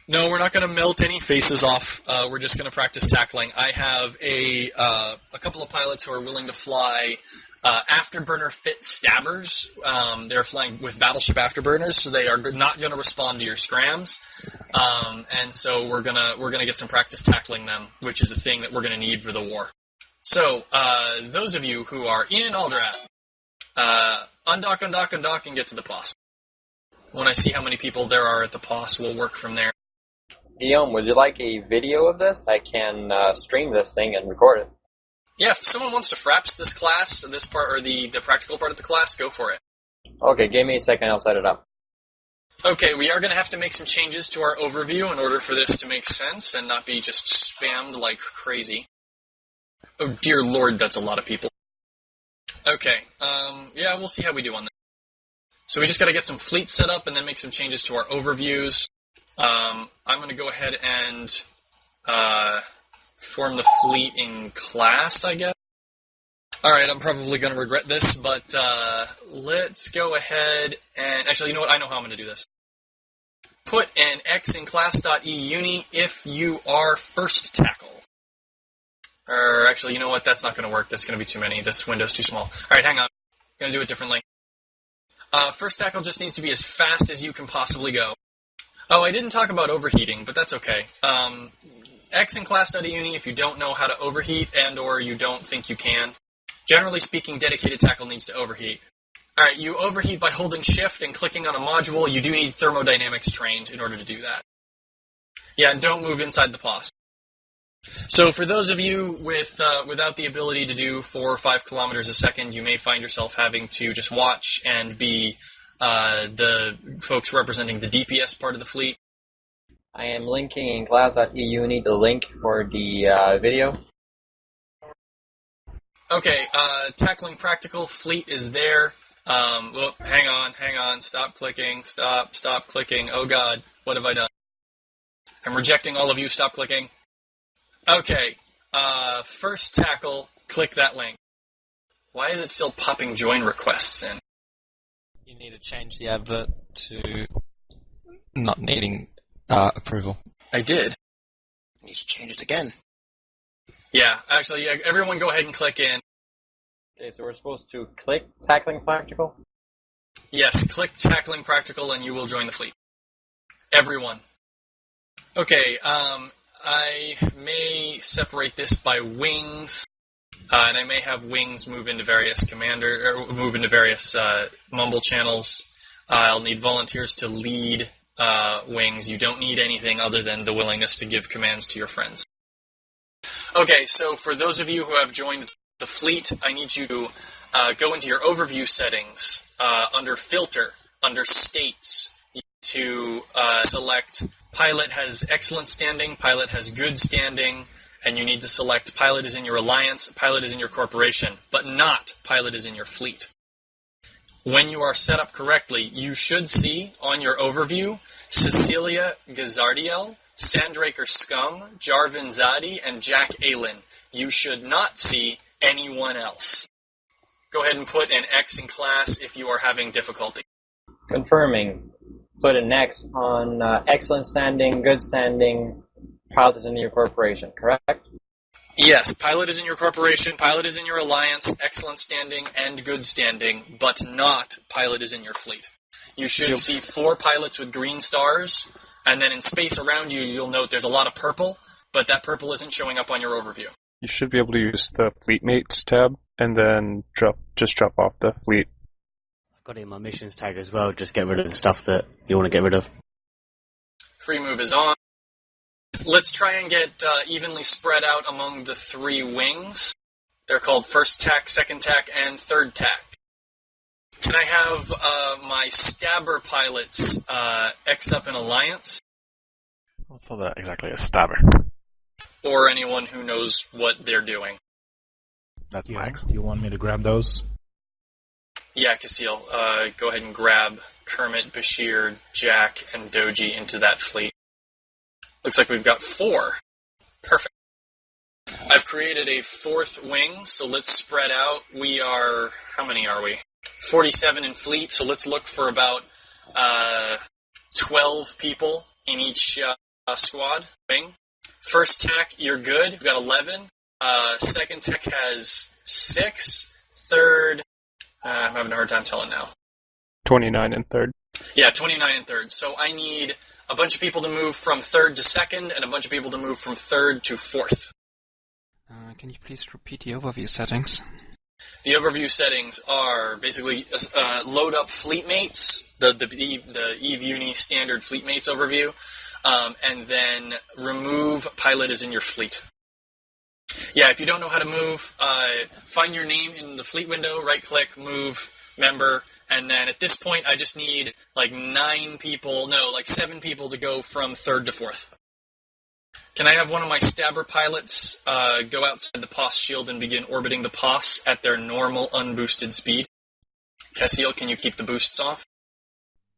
Speaker 1: No, we're not going to melt any faces off. We're just going to practice tackling. I have a couple of pilots who are willing to fly afterburner fit stabbers. They're flying with battleship afterburners, so they are not going to respond to your scrams. And so we're gonna get some practice tackling them, which is a thing that we're gonna need for the war. So those of you who are in Aldrat, Undock, undock, undock, and get to the POS. When I see how many people there are at the POS, we'll work from there.
Speaker 6: Guillaume, would you like a video of this? I can stream this thing and record it.
Speaker 1: Yeah, if someone wants to fraps this class, this part, or the practical part of the class, go for it.
Speaker 6: Okay, give me a second, I'll set it up.
Speaker 1: Okay, we are going to have to make some changes to our overview in order for this to make sense and not be just spammed like crazy. Oh dear lord, that's a lot of people. Okay, yeah, we'll see how we do on that. So we just got to get some fleets set up and then make some changes to our overviews. I'm going to go ahead and form the fleet in class, I guess. Alright, I'm probably going to regret this, but let's go ahead and... Actually, you know what? I know how I'm going to do this. Put an X in class.E-UNI if you are first tackle. Or actually, you know what? That's not going to work. That's going to be too many. This window's too small. Alright, hang on. I'm going to do it differently. First tackle just needs to be as fast as you can possibly go. Oh, I didn't talk about overheating, but that's okay. X in class.E-UNI if you don't know how to overheat and or you don't think you can. Generally speaking, dedicated tackle needs to overheat. Alright, you overheat by holding shift and clicking on a module. You do need thermodynamics trained in order to do that. Yeah, and don't move inside the POS. So for those of you without the ability to do 4 or 5 kilometers a second, you may find yourself having to just watch and be the folks representing the DPS part of the fleet.
Speaker 6: I am linking in class.E-UNI the link for the video.
Speaker 1: Okay, tackling practical, fleet is there. Well, hang on, stop clicking, stop clicking. Oh god, what have I done? I'm rejecting all of you, stop clicking. Okay, first tackle, click that link. Why is it still popping join requests in?
Speaker 7: You need to change the advert to not needing approval.
Speaker 1: I did.
Speaker 7: You need to change it again.
Speaker 1: Yeah, actually, yeah, everyone go ahead and click in.
Speaker 6: Okay, so we're supposed to click tackling practical?
Speaker 1: Yes, click tackling practical and you will join the fleet. Everyone. Okay, I may separate this by wings, and I may have wings move into various mumble channels. I'll need volunteers to lead wings. You don't need anything other than the willingness to give commands to your friends. Okay, so for those of you who have joined the fleet, I need you to go into your overview settings under filter, under states, to select pilot has excellent standing, pilot has good standing, and you need to select pilot is in your alliance, pilot is in your corporation, but not pilot is in your fleet. When you are set up correctly, you should see on your overview Cecilia Gazardiel, Sandraker Scum, Jarvin Zadi, and Jack Aylin. You should not see anyone else. Go ahead and put an X in class if you are having difficulty.
Speaker 6: Confirming. Put an X on excellent standing, good standing, pilot is in your corporation, correct?
Speaker 1: Yes, pilot is in your corporation, pilot is in your alliance, excellent standing, and good standing, but not pilot is in your fleet. You should see 4 pilots with green stars, and then in space around you, you'll note there's a lot of purple, but that purple isn't showing up on your overview.
Speaker 4: You should be able to use the Fleet Mates tab and then drop off the fleet.
Speaker 8: I've got it in my missions tag as well, just get rid of the stuff that you want to get rid of.
Speaker 1: Free move is on. Let's try and get evenly spread out among the 3 wings. They're called first tack, second tack, and third tack. Can I have my stabber pilots X up in alliance?
Speaker 3: What's that exactly a stabber?
Speaker 1: Or anyone who knows what they're doing.
Speaker 3: That's Max. Do you want me to grab those?
Speaker 1: Yeah, Casil, go ahead and grab Kermit, Bashir, Jack, and Doji into that fleet. Looks like we've got 4. Perfect. I've created a 4th wing, so let's spread out. We are... How many are we? 47 in fleet, so let's look for about 12 people in each squad wing. First tack, you're good. You've got 11. Second tack has 6. Third... I'm having a hard time telling now.
Speaker 4: 29 and third.
Speaker 1: Yeah, 29 and third. So I need a bunch of people to move from third to second, and a bunch of people to move from third to fourth.
Speaker 9: Can you please repeat the overview settings?
Speaker 1: The overview settings are basically load up fleet mates, the E-UNI standard fleet mates overview, and then remove pilot is in your fleet. Yeah, if you don't know how to move, find your name in the fleet window, right-click, move, member, and then at this point I just need like 7 people to go from 3rd to 4th. Can I have one of my stabber pilots go outside the POS shield and begin orbiting the POS at their normal unboosted speed? Cassiel, can you keep the boosts off?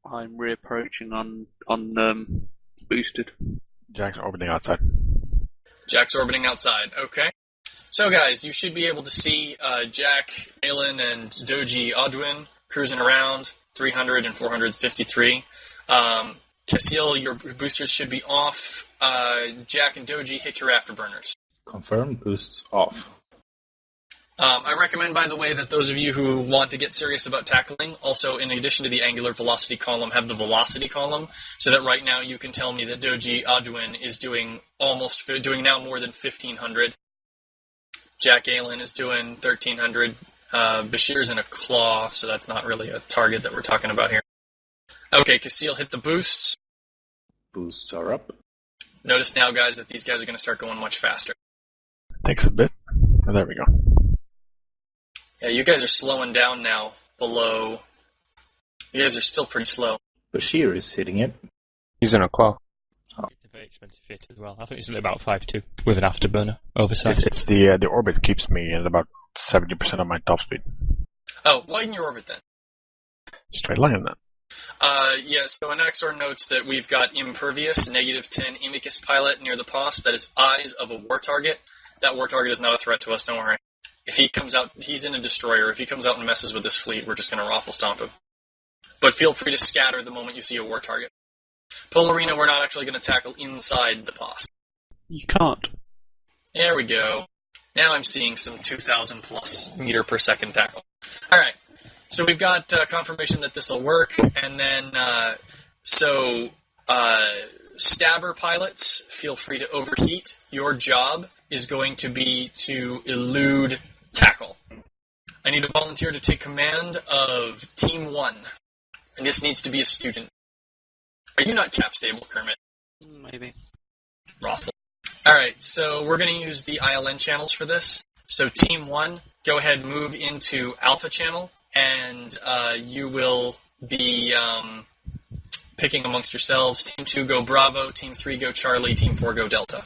Speaker 9: I'm reapproaching on boosted.
Speaker 3: Jack's orbiting outside.
Speaker 1: Jack's orbiting outside, okay. So guys, you should be able to see Jack, Alan, and Doji Odwin cruising around, 300 and 453. Cassiel, your boosters should be off. Jack and Doji, hit your afterburners.
Speaker 3: Confirmed, boosts off.
Speaker 1: I recommend, by the way, that those of you who want to get serious about tackling, also, in addition to the angular velocity column, have the velocity column, so that right now you can tell me that Doji Odwin is doing now more than 1,500. Jack Alan is doing 1,300. Bashir's in a claw, so that's not really a target that we're talking about here. Okay, Cassiel, hit the boosts.
Speaker 3: Boosts are up.
Speaker 1: Notice now, guys, that these guys are going to start going much faster.
Speaker 3: Takes a bit. Oh, there we go.
Speaker 1: Yeah, you guys are slowing down now below. You guys are still pretty slow.
Speaker 3: Bashir is hitting it.
Speaker 4: He's in a claw.
Speaker 10: It's a very expensive fit as well. I think it's about 5.2 with an afterburner oversized.
Speaker 3: It's the orbit keeps me at about 70% of my top speed.
Speaker 1: Oh, widen your orbit then.
Speaker 3: Straight line that.
Speaker 1: So Anaxor notes that we've got impervious, -10 Imicus pilot near the POS. That is eyes of a war target. That war target is not a threat to us, don't worry. If he comes out, he's in a destroyer. If he comes out and messes with this fleet, we're just going to raffle stomp him. But feel free to scatter the moment you see a war target. Polarina, we're not actually going to tackle inside the POS.
Speaker 9: You can't.
Speaker 1: There we go. Now I'm seeing some 2,000 plus meter per second tackle. All right. So we've got confirmation that this will work, and then stabber pilots, feel free to overheat. Your job is going to be to elude tackle. I need a volunteer to take command of Team 1, and this needs to be a student. Are you not cap stable, Kermit?
Speaker 8: Maybe.
Speaker 1: Rothel. All right, so we're going to use the ILN channels for this. So Team 1, go ahead and move into Alpha channel, and you will be picking amongst yourselves. Team 2, go Bravo. Team 3, go Charlie. Team 4, go Delta.